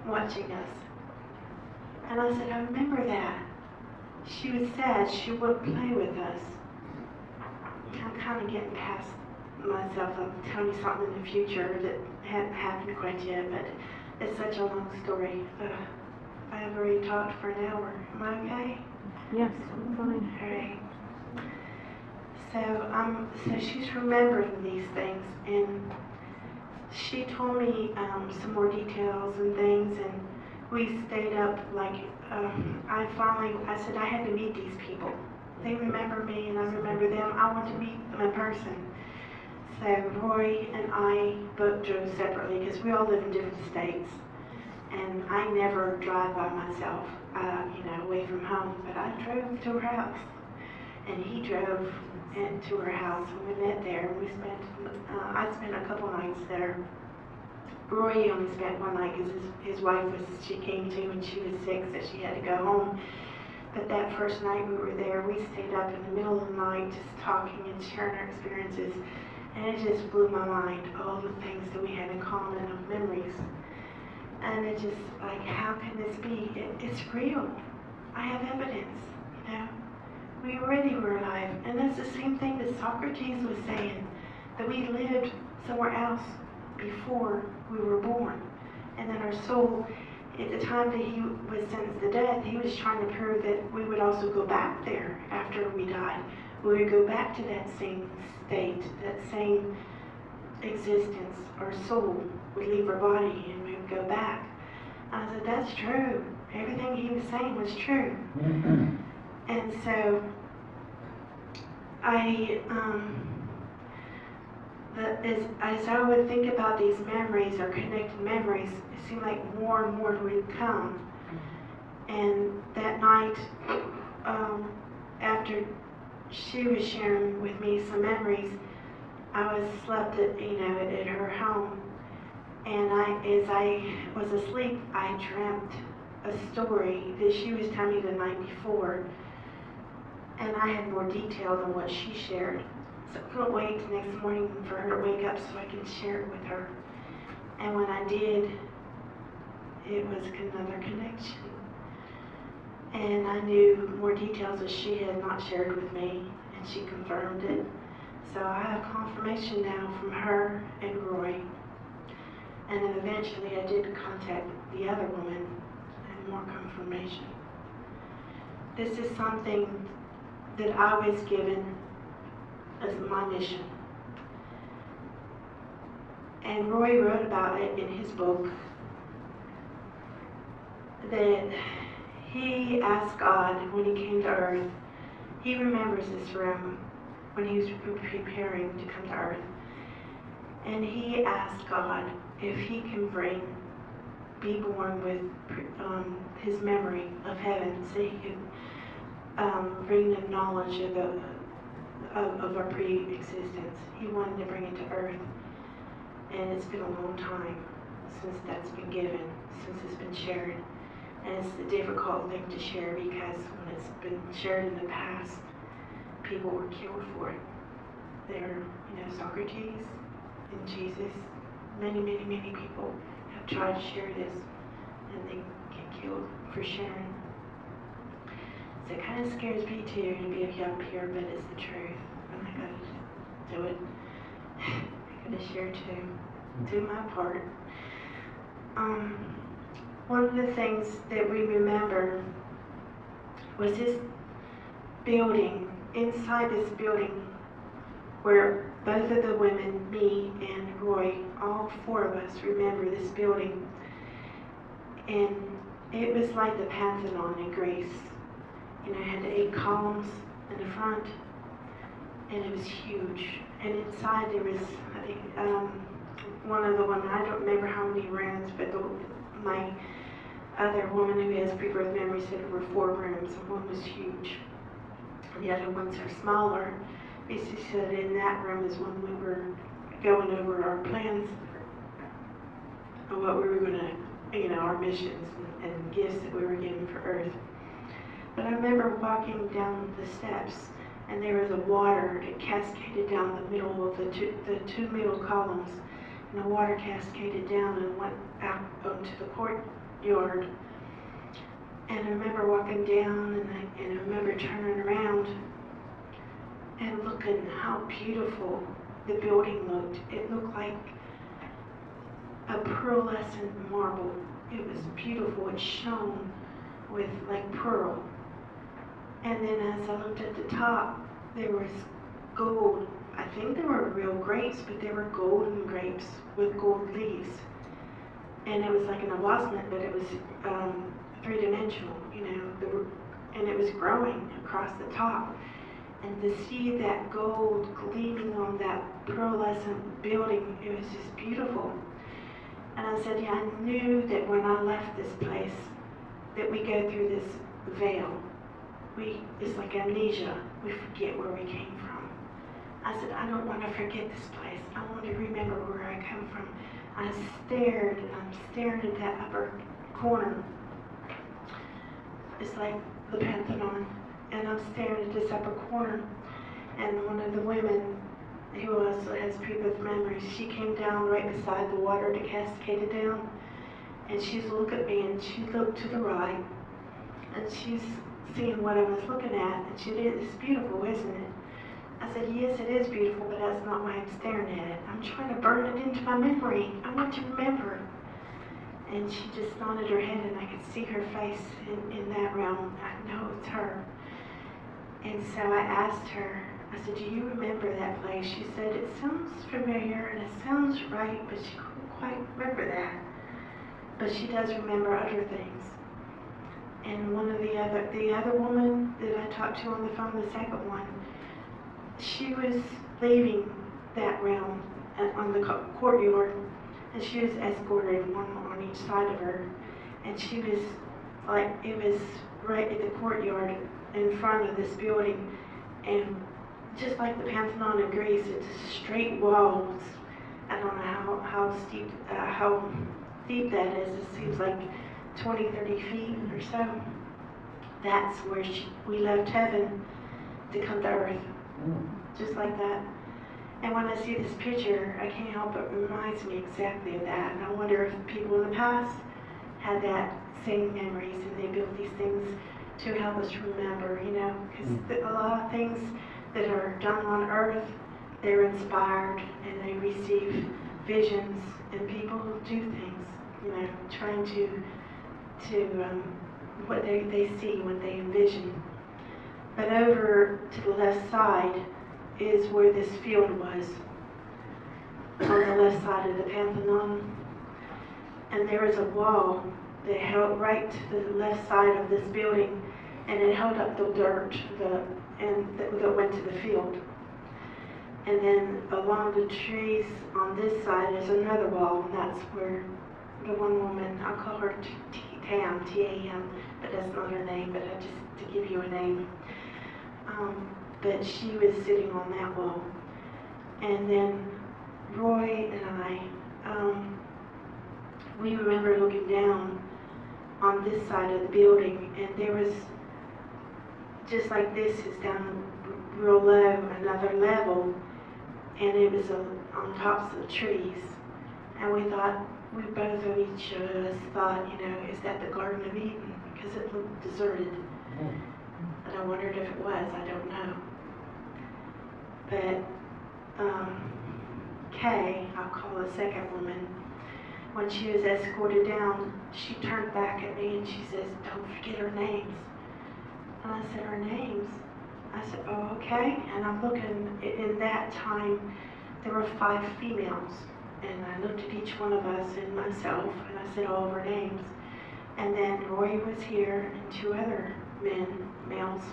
watching us. And I said, I remember that. She was sad she wouldn't play with us. I'm kind of getting past myself. I'll tell you something in the future that hadn't happened quite yet, but it's such a long story. I've already talked for an hour. Am I okay? Yes, I'm fine. All right. So she's remembering these things, and she told me some more details and things, and we stayed up like, I said I had to meet these people. They remember me and I remember them. I want to meet them in person. So Roy and I both drove separately because we all live in different states. And I never drive by myself, away from home, but I drove to her house. And he drove to her house, and we met there. I spent a couple nights there. Roy only spent one night because his wife she came to and she was sick, so she had to go home. But that first night we were there, we stayed up in the middle of the night just talking and sharing our experiences. And it just blew my mind, all the things that we had in common of memories. And it just like, how can this be? It's real. I have evidence, you know. We already were alive. And that's the same thing that Socrates was saying, that we lived somewhere else before we were born. And then our soul, at the time that he was sentenced to death, he was trying to prove that we would also go back there after we died. We would go back to that same state, that same existence. Our soul would leave our body and we would go back. I said, that's true. Everything he was saying was true. And so as I would think about these memories or connected memories, it seemed like more and more would come. And that night, after she was sharing with me some memories, I was slept at her home. And as I was asleep, I dreamt a story that she was telling me the night before. And I had more detail than what she shared. So I couldn't wait the next morning for her to wake up so I could share it with her. And when I did, it was another connection. And I knew more details that she had not shared with me, and she confirmed it. So I have confirmation now from her and Roy. And then eventually I did contact the other woman and more confirmation. This is something that I was given as my mission. And Roy wrote about it in his book, that he asked God when he came to earth, he remembers this room when he was preparing to come to earth, and he asked God if he can be born with his memory of heaven, so he could bring the knowledge of our pre-existence. He wanted to bring it to earth, and it's been a long time since that's been given, since it's been shared. And it's a difficult thing to share because when it's been shared in the past, people were killed for it. Socrates and Jesus, many, many, many people have tried to share this, and they get killed for sharing. So it kind of scares me too to be up here, but it's the truth. And I gotta do it. I gotta share too. Do my part. One of the things that we remember was this building, inside this building, where both of the women, me and Roy, all four of us remember this building. And it was like the Parthenon in Greece. It had 8 columns in the front, and it was huge. And inside there was, I think, one of the women, I don't remember how many rooms, but my other woman who has pre-birth memory said there were 4 rooms, and one was huge. The other ones are smaller. She said in that room is when we were going over our plans of what we were going to, our missions and gifts that we were given for Earth. But I remember walking down the steps, and there was a water that cascaded down the middle of the two middle columns, and the water cascaded down and went out onto the courtyard. And I remember walking down, and I remember turning around and looking how beautiful the building looked. It looked like a pearlescent marble. It was beautiful. It shone with like pearl. And then as I looked at the top, there was gold. I think they were real grapes, but they were golden grapes with gold leaves. And it was like an embossment, but it was 3-dimensional, and it was growing across the top. And to see that gold gleaming on that pearlescent building, it was just beautiful. And I said, yeah, I knew that when I left this place, that we go through this veil. It's like amnesia. We forget where we came from. I said, I don't want to forget this place. I want to remember where I come from. I'm staring at that upper corner. It's like the Pantheon, and I'm staring at this upper corner, and one of the women who also has pre-birth memories, she came down right beside the water that cascaded down, and she's looked at me, and she looked to the right, and she's seeing what I was looking at, and she did, it's beautiful, isn't it? I said, yes, it is beautiful, but that's not why I'm staring at it. I'm trying to burn it into my memory. I want to remember. And she just nodded her head, and I could see her face in that realm. I know it's her. And so I asked her, I said, do you remember that place? She said, it sounds familiar, and it sounds right, but she couldn't quite remember that. But she does remember other things. And one of the other woman that I talked to on the phone, the second one, she was leaving that realm on the courtyard, and she was escorted, one on each side of her, and she was like, it was right in the courtyard in front of this building, and just like the Pantheon in Greece, it's straight walls. I don't know how steep that is. It seems like 20, 30 feet or so. That's where we left heaven to come to earth. Just like that. And when I see this picture, I can't help but it reminds me exactly of that. And I wonder if people in the past had that same memories, and they built these things to help us remember, you know, because a lot of things that are done on earth, they're inspired and they receive visions, and people do things, you know, trying to what they see, what they envision. But over to the left side is where this field was, on the left side of the Pantheon. And there was a wall that held right to the left side of this building, and it held up the dirt that went to the field. And then along the trees on this side is another wall, and that's where the one woman, I'll call her Tam, T-A-M, but that's not her name, but just to give you a name. But she was sitting on that wall. And then Roy and I, we remember looking down on this side of the building, and there was, just like this is down real low, another level, and it was on tops of the trees. And we thought, we both of each of us thought, you know, is that the Garden of Eden? Because it looked deserted. And I wondered if it was, I don't know. But Kay, I'll call the second woman, when she was escorted down, she turned back at me and she says, don't forget her names. And I said, her names? I said, oh, okay. And I'm looking, in that time, there were 5 females. And I looked at each one of us and myself, and I said all of our names. And then Roy was here, and 2 other males.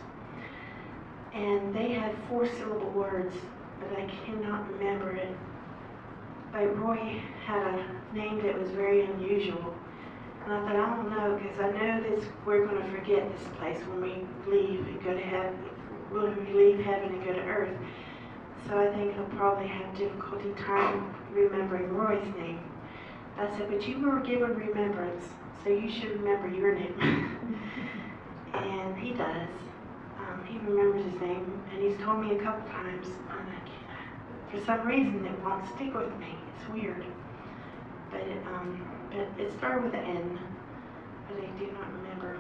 And they had 4-syllable words, but I cannot remember it. But Roy had a name that was very unusual. And I thought, I don't know, because I know that we're going to forget this place when we leave and go to heaven, when we leave heaven and go to earth. So I think he'll probably have difficulty time remembering Roy's name. I said, but you were given remembrance, so you should remember your name. And he does. He remembers his name, and he's told me a couple times, and for some reason it won't stick with me. It's weird. But it started with an N, but I do not remember.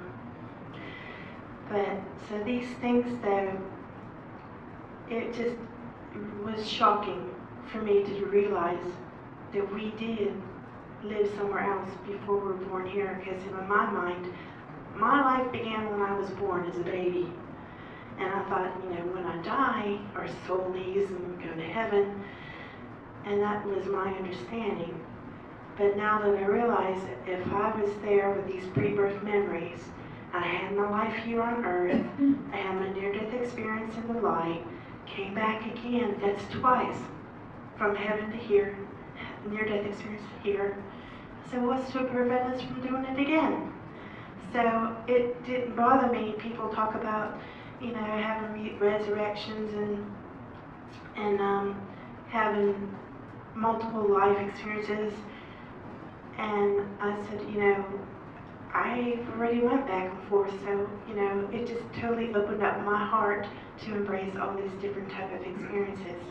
But so these things, though, it just was shocking for me to realize that we did live somewhere else before we were born here, because in my mind, my life began when I was born as a baby. And I thought, you know, when I die, our soul leaves and we go to heaven. And that was my understanding. But now that I realize if I was there with these pre-birth memories, I had my life here on earth, I had my near-death experience in the light, came back again, that's twice, from heaven to here, near-death experience to here. So what's to prevent us from doing it again? So it didn't bother me. People talk about, you know, having resurrections and having multiple life experiences. And I said, you know, I already went back and forth, so, you know, it just totally opened up my heart to embrace all these different type of experiences.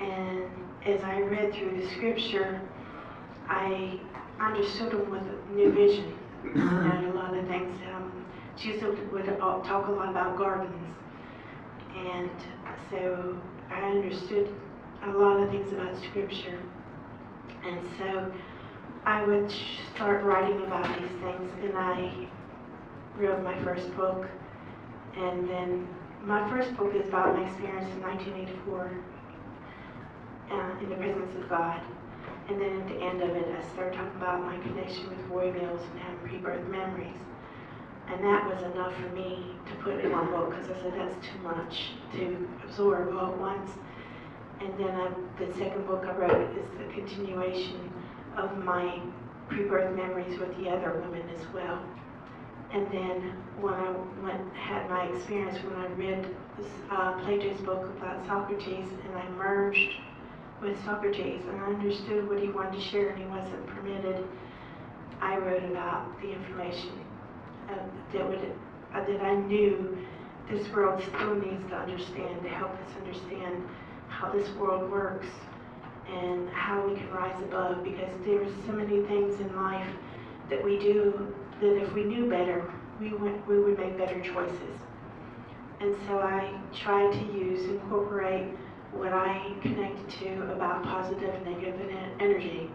And as I read through the scripture, I understood them with a new vision. And a lot of things, Jesus would talk a lot about gardens. And so I understood a lot of things about scripture. And so I would start writing about these things, and I wrote my first book. And then my first book is about my experience in 1984 in the presence of God. And then at the end of it, I started talking about my connection with Roy Mills and having pre-birth memories. And that was enough for me to put in one book, because I said that's too much to absorb all at once. And then the second book I wrote is the continuation of my pre-birth memories with the other women as well. And then when I had my experience, when I read Plato's book about Socrates, and I merged with Socrates, and I understood what he wanted to share, and he wasn't permitted, I wrote about the information that I knew this world still needs to understand, to help us understand how this world works and how we can rise above, because there's so many things in life that we do that if we knew better, we would make better choices. And so I tried to incorporate what I connected to about positive and negative energy.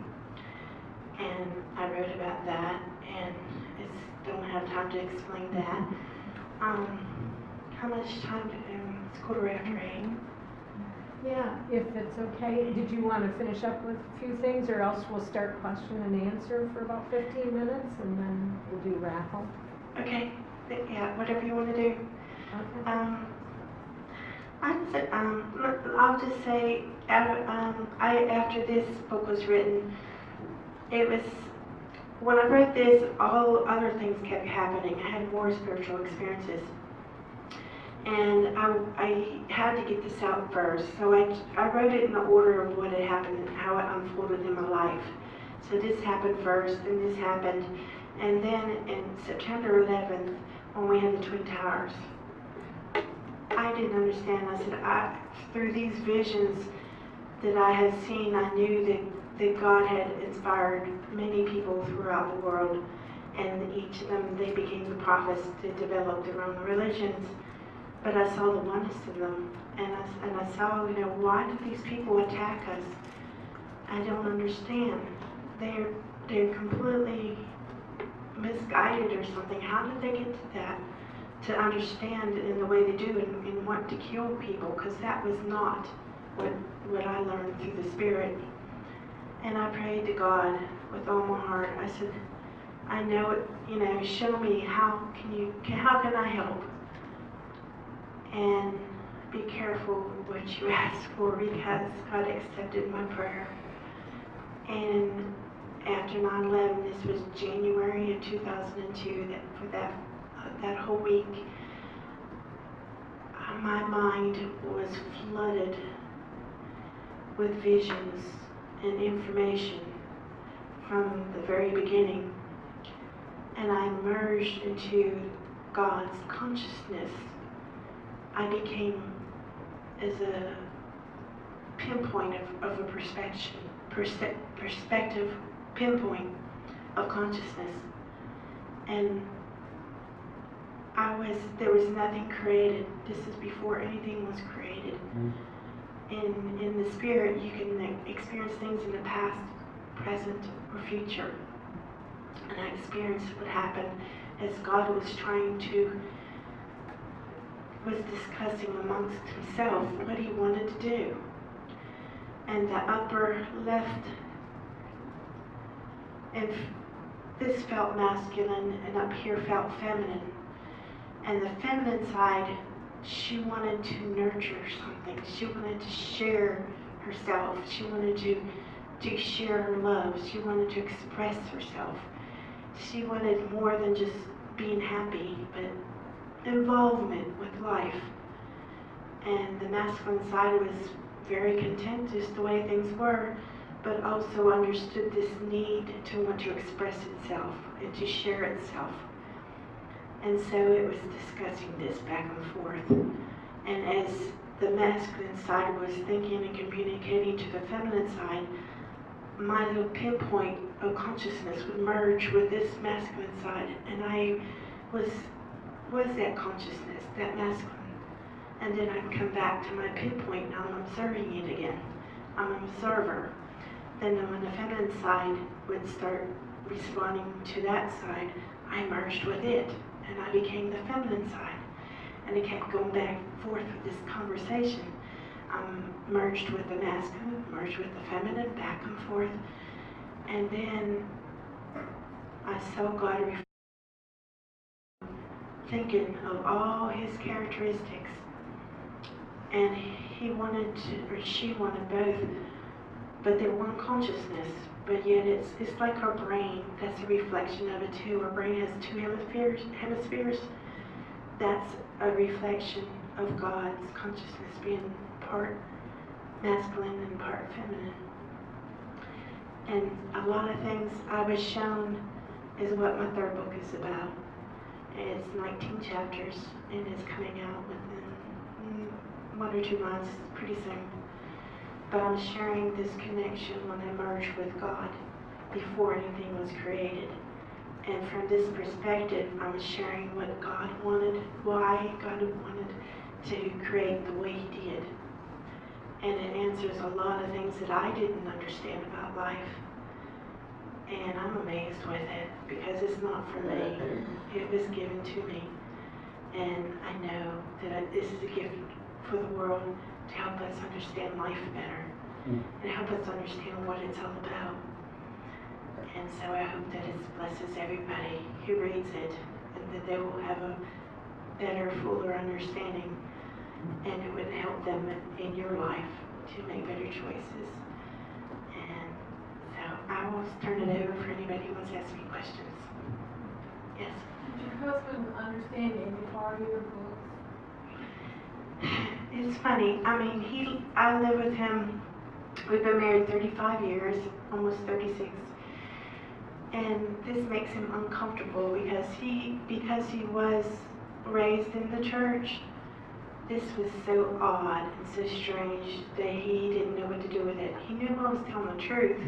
And I wrote about that, and I don't have time to explain that. How much time? It's 8:15. Yeah, if it's okay, did you want to finish up with a few things, or else we'll start question and answer for about 15 minutes, and then we'll do raffle? Okay, yeah, whatever you want to do. Okay. I'll just say, after this book was written, it was, when I wrote this, all other things kept happening. I had more spiritual experiences. And I had to get this out first. So I wrote it in the order of what had happened and how it unfolded in my life. So this happened first, and this happened. And then in September 11th, when we had the Twin Towers, I didn't understand. I said, through these visions that I had seen, I knew that God had inspired many people throughout the world, and each of them, they became the prophets to develop their own religions. But I saw the oneness in them, and I saw, why do these people attack us? I don't understand. They're completely misguided or something. How did they get to that? To understand in the way they do and want to kill people, because that was not what I learned through the Spirit. And I prayed to God with all my heart. I said, I know it, show me how can I help? And be careful what you ask for, because God accepted my prayer. And after 9/11, this was January of 2002, for that whole week, my mind was flooded with visions and information from the very beginning. And I merged into God's consciousness. I became as a pinpoint of a perspective pinpoint of consciousness. And there was nothing created. This is before anything was created. In the Spirit, you can experience things in the past, present, or future. And I experienced what happened as God was discussing amongst himself what he wanted to do. And the upper left, and this felt masculine, and up here felt feminine. And the feminine side, she wanted to nurture something. She wanted to share herself. She wanted to share her love. She wanted to express herself. She wanted more than just being happy, but involvement with life. And the masculine side was very content just the way things were, but also understood this need to want to express itself and to share itself. And so it was discussing this back and forth. And as the masculine side was thinking and communicating to the feminine side, my little pinpoint of consciousness would merge with this masculine side, and I was that consciousness, that masculine. And then I'd come back to my pinpoint, and I'm observing it again. I'm an observer. Then when the feminine side would start responding to that side, I merged with it, and I became the feminine side. And it kept going back and forth with this conversation. Merged with the masculine, merged with the feminine, back and forth. And then I saw God thinking of all his characteristics. And he wanted to, or she wanted both, but they're one consciousness. But yet it's like our brain, that's a reflection of it too. Our brain has two hemispheres. That's a reflection of God's consciousness being part masculine and part feminine. And a lot of things I was shown is what my third book is about. It's 19 chapters, and it's coming out within 1 or 2 months, pretty soon. But I'm sharing this connection when I merged with God before anything was created. And from this perspective, I'm sharing what God wanted, why God wanted to create the way he did. And it answers a lot of things that I didn't understand about life. And I'm amazed with it because it's not for me. It was given to me. And I know that this is a gift for the world to help us understand life better and help us understand what it's all about. And so I hope that it blesses everybody who reads it and that they will have a better, fuller understanding, and it would help them in your life to make better choices. And so I will turn it over for anybody who wants to ask me questions. Yes? Did your husband understand any part of your books? It's funny. I mean, I live with him. We've been married 35 years, almost 36. And this makes him uncomfortable because he was raised in the church. This was so odd and so strange that he didn't know what to do with it. He knew I was telling the truth,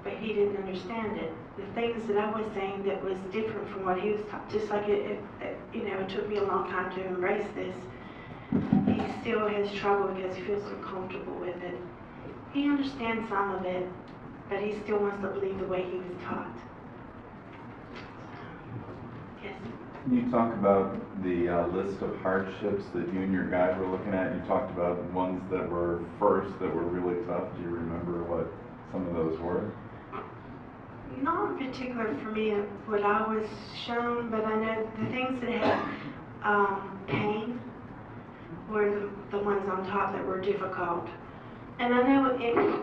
but he didn't understand it. The things that I was saying that was different from what he was taught, just like it took me a long time to embrace this. He still has trouble because he feels uncomfortable with it. He understands some of it, but he still wants to believe the way he was taught. Yes? Can you talk about the list of hardships that you and your guide were looking at? You talked about ones that were first that were really tough. Do you remember what some of those were? Not in particular for me what I was shown, but I know the things that had pain were the ones on top that were difficult. And I know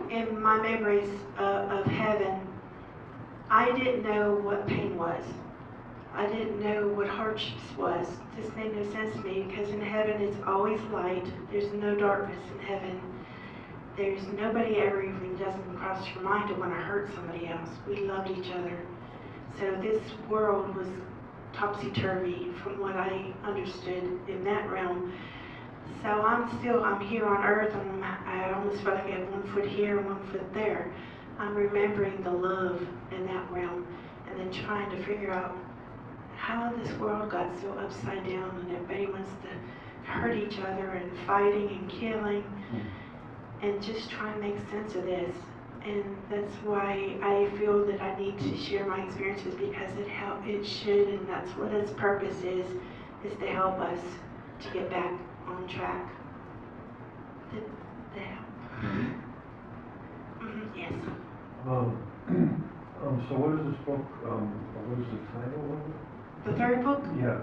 in my memories of heaven, I didn't know what pain was. I didn't know what hardships was. This made no sense to me because in heaven it's always light. There's no darkness in heaven. There's nobody ever even doesn't cross your mind to want to hurt somebody else. We loved each other. So this world was topsy-turvy from what I understood in that realm. So I'm here on earth, and I almost feel like I have 1 foot here and 1 foot there. I'm remembering the love in that realm and then trying to figure out how this world got so upside down and everybody wants to hurt each other and fighting and killing and just trying to make sense of this. And that's why I feel that I need to share my experiences because it should, and that's what its purpose is to help us to get back on track. To help. Yes. So what is this book, what is the title of it? The third book? Yeah.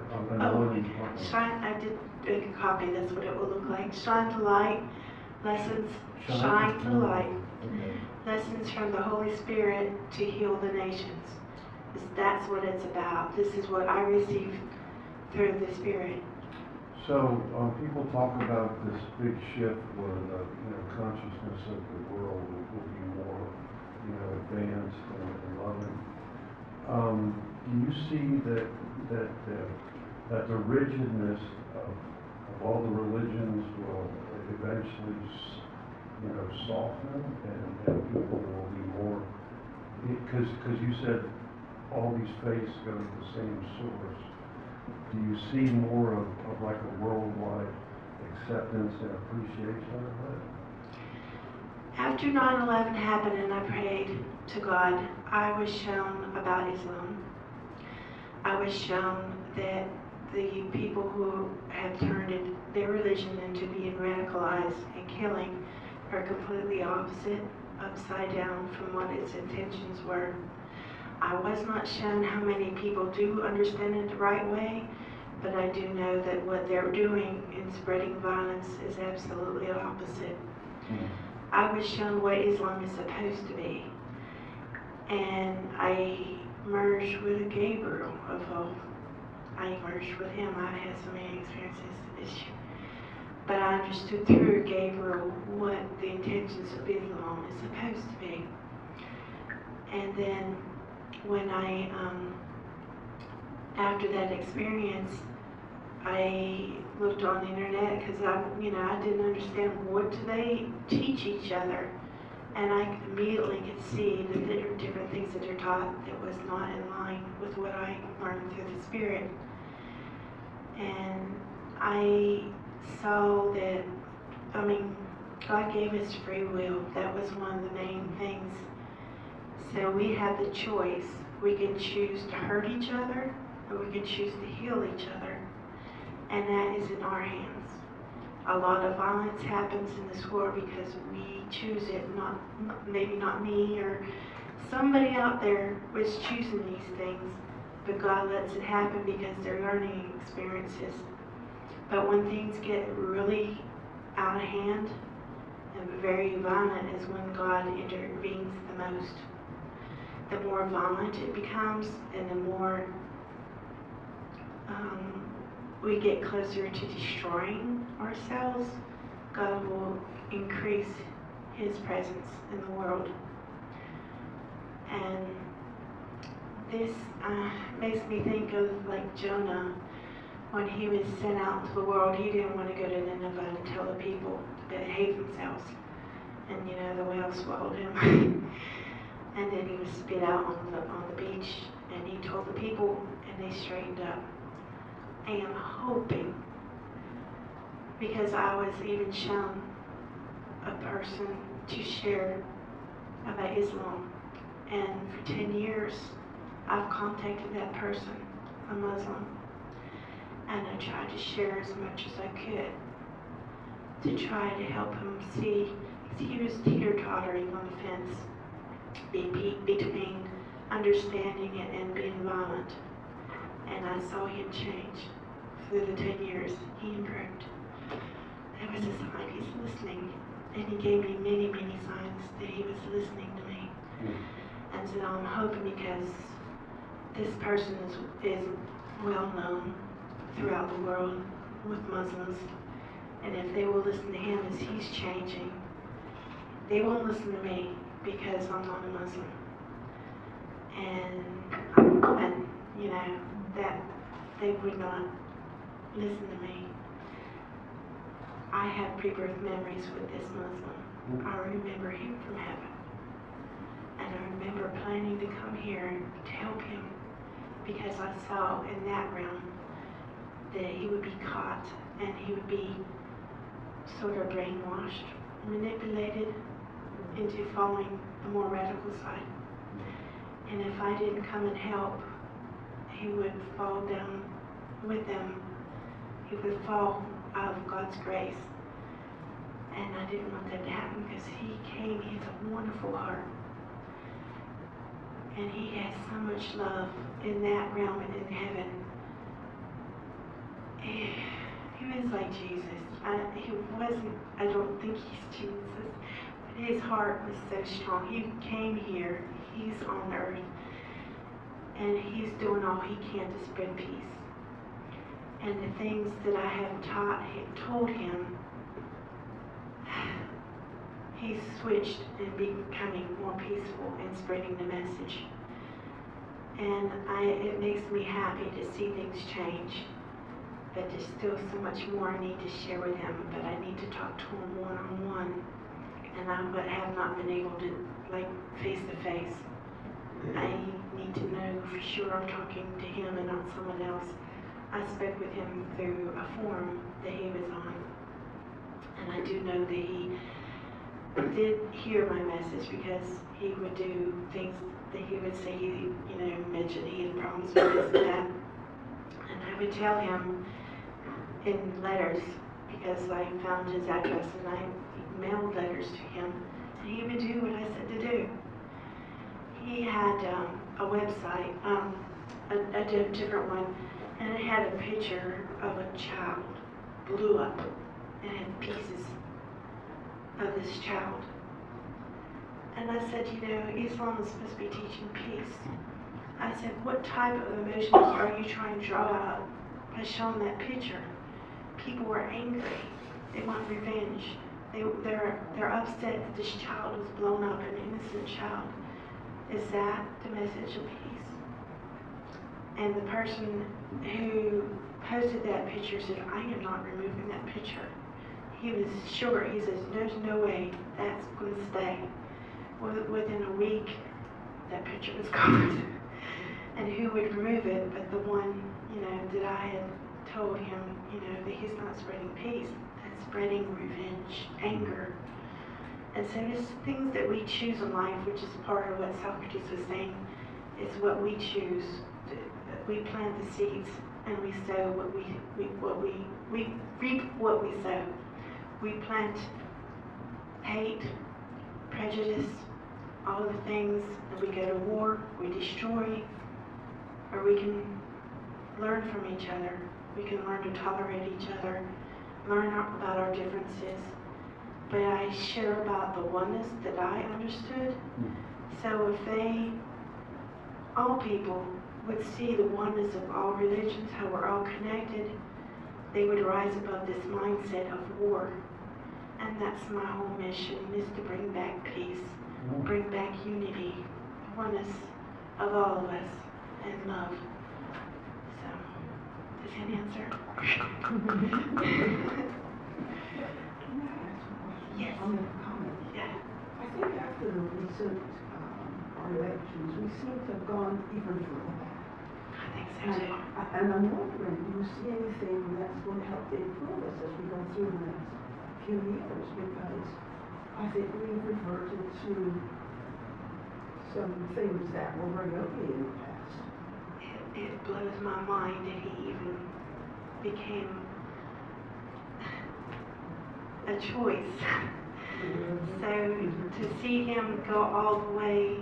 I did make a copy, that's what it will look like. Shine the light, lessons, shine the light. Okay. Lessons from the Holy Spirit to heal the nations. That's what it's about. This is what I received through the Spirit. So people talk about this big shift where the consciousness of the world will be more do you see that the rigidness of all the religions will eventually, soften and people will be more, because you said all these faiths go to the same source. Do you see more of like a worldwide acceptance and appreciation of that? After 9/11 happened and I prayed to God, I was shown about Islam. I was shown that the people who have turned their religion into being radicalized and killing are completely opposite, upside down from what its intentions were. I was not shown how many people do understand it the right way, but I do know that what they're doing in spreading violence is absolutely opposite. I was shown what Islam is supposed to be, and I merged with Gabriel of all. I merged with him. I've had so many experiences, but I understood through Gabriel what the intentions of Islam is supposed to be. And then when I, after that experience, I looked on the internet because I didn't understand what do they teach each other, and I immediately could see that there are different things that are taught that was not in line with what I learned through the Spirit. And I saw that, God gave us free will. That was one of the main things. So we have the choice. We can choose to hurt each other, or we can choose to heal each other. And that is in our hands. A lot of violence happens in this world because we choose it, maybe not me, or somebody out there was choosing these things, but God lets it happen because they're learning experiences. But when things get really out of hand and very violent is when God intervenes the most. The more violent it becomes, and the more we get closer to destroying ourselves, God will increase His presence in the world. And this makes me think of like Jonah. When he was sent out into the world, he didn't want to go to Nineveh and tell the people to behave themselves. And the whale swallowed him. And then he was spit out on the beach, and he told the people, and they straightened up. I am hoping, because I was even shown a person to share about Islam, and for 10 years I've contacted that person, a Muslim, and I tried to share as much as I could to try to help him see, because he was teeter-tottering on the fence between understanding it and being violent. And I saw him change through the 10 years. He improved. There was a sign he's listening, and he gave me many, many signs that he was listening to me. And so I'm hoping, because this person is well known throughout the world with Muslims, and if they will listen to him as he's changing, they won't listen to me because I'm not a Muslim. And that they would not listen to me. I have pre-birth memories with this Muslim. I remember him from heaven. And I remember planning to come here to help him, because I saw in that realm that he would be caught and he would be sort of brainwashed, manipulated into following the more radical side. And if I didn't come and help, he would fall down with them. He would fall out of God's grace. And I didn't want that to happen, because he came, he has a wonderful heart. And he has so much love in that realm and in heaven. He was like Jesus. I don't think he's Jesus, but his heart was so strong. He came here, he's on earth, and he's doing all he can to spread peace. And the things that I have told him, he's switched and becoming more peaceful and spreading the message. And it makes me happy to see things change. But there's still so much more I need to share with him, but I need to talk to him one-on-one. And I have not been able to, like, face-to-face. I need to know for sure I'm talking to him and not someone else. I spoke with him through a forum that he was on. And I do know that he did hear my message, because he would do things that he would say, he, mentioned he had problems with this and that. And I would tell him in letters, because I found his address and I mailed letters to him, and he would do what I said to do. He had a website, a different one, and it had a picture of a child blew up and had pieces of this child. And I said, Islam is supposed to be teaching peace. I said, what type of emotions are you trying to draw out by showing that picture? People were angry. They want revenge. They're upset that this child was blown up, an innocent child. Is that the message of peace? And the person who posted that picture said, I am not removing that picture. He was sure. He says, there's no way that's going to stay. Within a week, that picture was gone. And who would remove it but the one, that I had told him, that he's not spreading peace, that's spreading revenge, anger. And so there's things that we choose in life, which is part of what Socrates was saying, is what we choose. We plant the seeds and we sow we reap what we sow. We plant hate, prejudice, all the things, and we go to war, we destroy, or we can learn from each other. We can learn to tolerate each other, learn about our differences. But I share about the oneness that I understood. So if all people would see the oneness of all religions, how we're all connected, they would rise above this mindset of war. And that's my whole mission, is to bring back peace, bring back unity, oneness of all of us, and love. So, does that answer? Yes. I'll make a comment. Yeah. I think after the recent elections, we seem to have gone even further. I think so And, too. and I'm wondering, do you see anything that's going to help improve us as we go through the next few years? Because I think we've reverted to some things that were very ugly in the past. It blows my mind that he even became a choice. So to see him go all the way,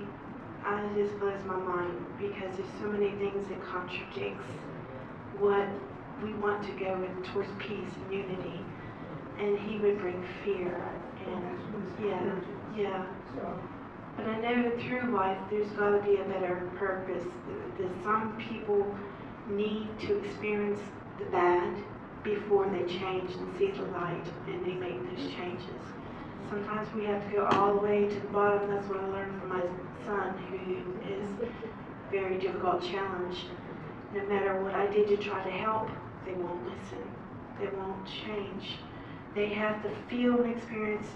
it just blows my mind, because there's so many things that contradicts what we want to go in towards peace and unity. And he would bring fear and yeah. So, But I know through life there's got to be a better purpose. That some people need to experience the bad before they change and see the light and they make those changes. Sometimes we have to go all the way to the bottom. That's what I learned from my son, who is a very difficult challenge. No matter what I did to try to help, they won't listen. They won't change. They have to feel and experience.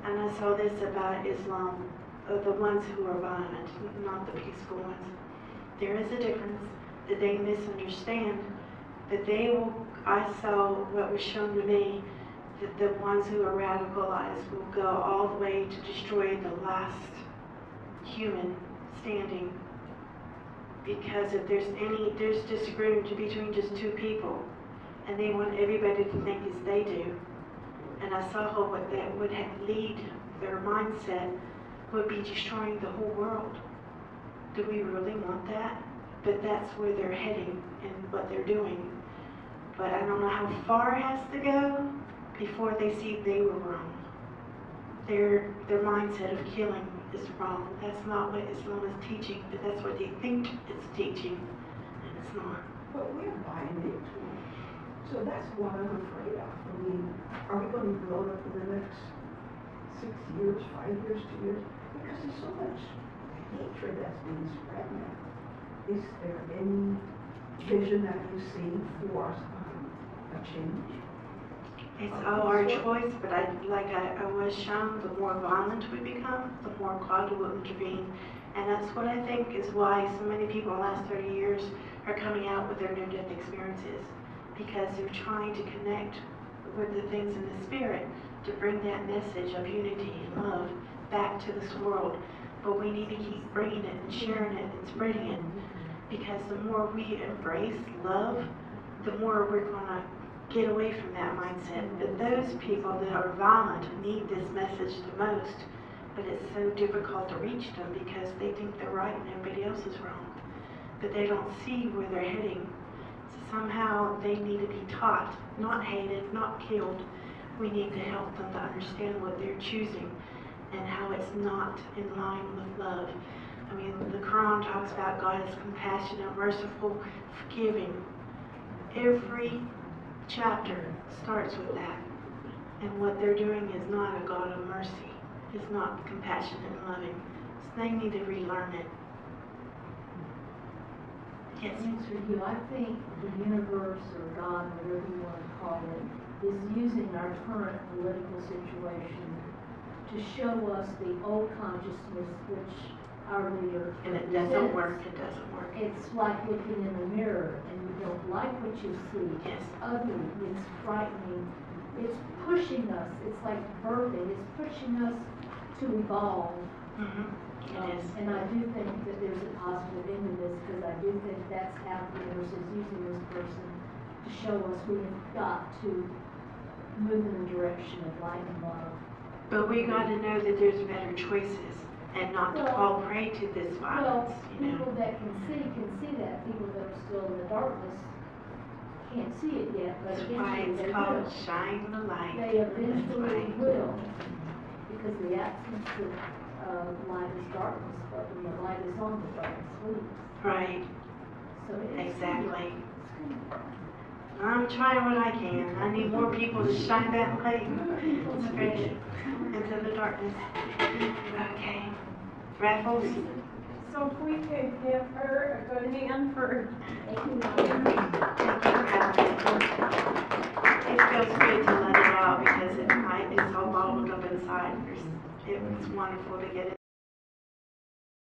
And I saw this about Islam, the ones who are violent, not the peaceful ones. There is a difference that they misunderstand, but I saw what was shown to me, that the ones who are radicalized will go all the way to destroy the last human standing. Because if there's disagreement between just two people, and they want everybody to think as they do. And I saw how what that would lead, their mindset would be destroying the whole world. Do we really want that? But that's where they're heading and what they're doing. But I don't know how far it has to go before they see they were wrong. Their mindset of killing is wrong. That's not what Islam is teaching, but that's what they think it's teaching, and it's not. but we're buying into it. So that's what I'm afraid of. I mean, are we going to be blown up in the next 6 years, 5 years, 2 years? Because there's so much hatred that's being spread now. is there any vision that you see for a change? It's all our choice, but I was shown, the more violent we become, the more God will intervene. And that's what I think is why so many people in the last 30 years are coming out with their near-death experiences, because they're trying to connect with the things in the spirit to bring that message of unity and love back to this world. But we need to keep bringing it and sharing it and spreading it, because the more we embrace love, the more we're going to get away from that mindset. But those people that are violent need this message the most, but it's so difficult to reach them because they think they're right and everybody else is wrong. But they don't see where they're heading. So somehow they need to be taught, not hated, not killed. We need to help them to understand what they're choosing and how it's not in line with love. I mean, the Quran talks about God as compassionate, merciful, forgiving. Every chapter starts with that. And what they're doing is not a God of mercy. It's not compassionate and loving. So they need to relearn it. Yes. Answer you. I think the universe or God, whatever you want to call it, is using our current political situation to show us the old consciousness which our leader And it represents. doesn't work. It doesn't work. It's like looking in a mirror and you don't like what you see. Yes. It's ugly. It's frightening. It's pushing us. It's like birthing. It's pushing us to evolve. It is. And I do think that there's a positive end to this, because I do think that's how the universe is using this person to show us we have got to move in the direction of light and love. But we got to know that there's better choices and not to Well- fall prey to this violence, Well, you know. people that can see that. People that are still in the darkness can't see it yet, but That's why eventually it's they called will. shine the light. They eventually That's right. will, because the absence of light is darkness, but when the light is on, the darkness leaves. Right, So it's exactly. It's good. I'm trying what I can. I need more people to shine that light and spread it into the darkness. Okay. Raffles? So if we could give her a good hand for Thank you for having me. It feels good to let it out because it's all bottled up inside. It was wonderful to get it.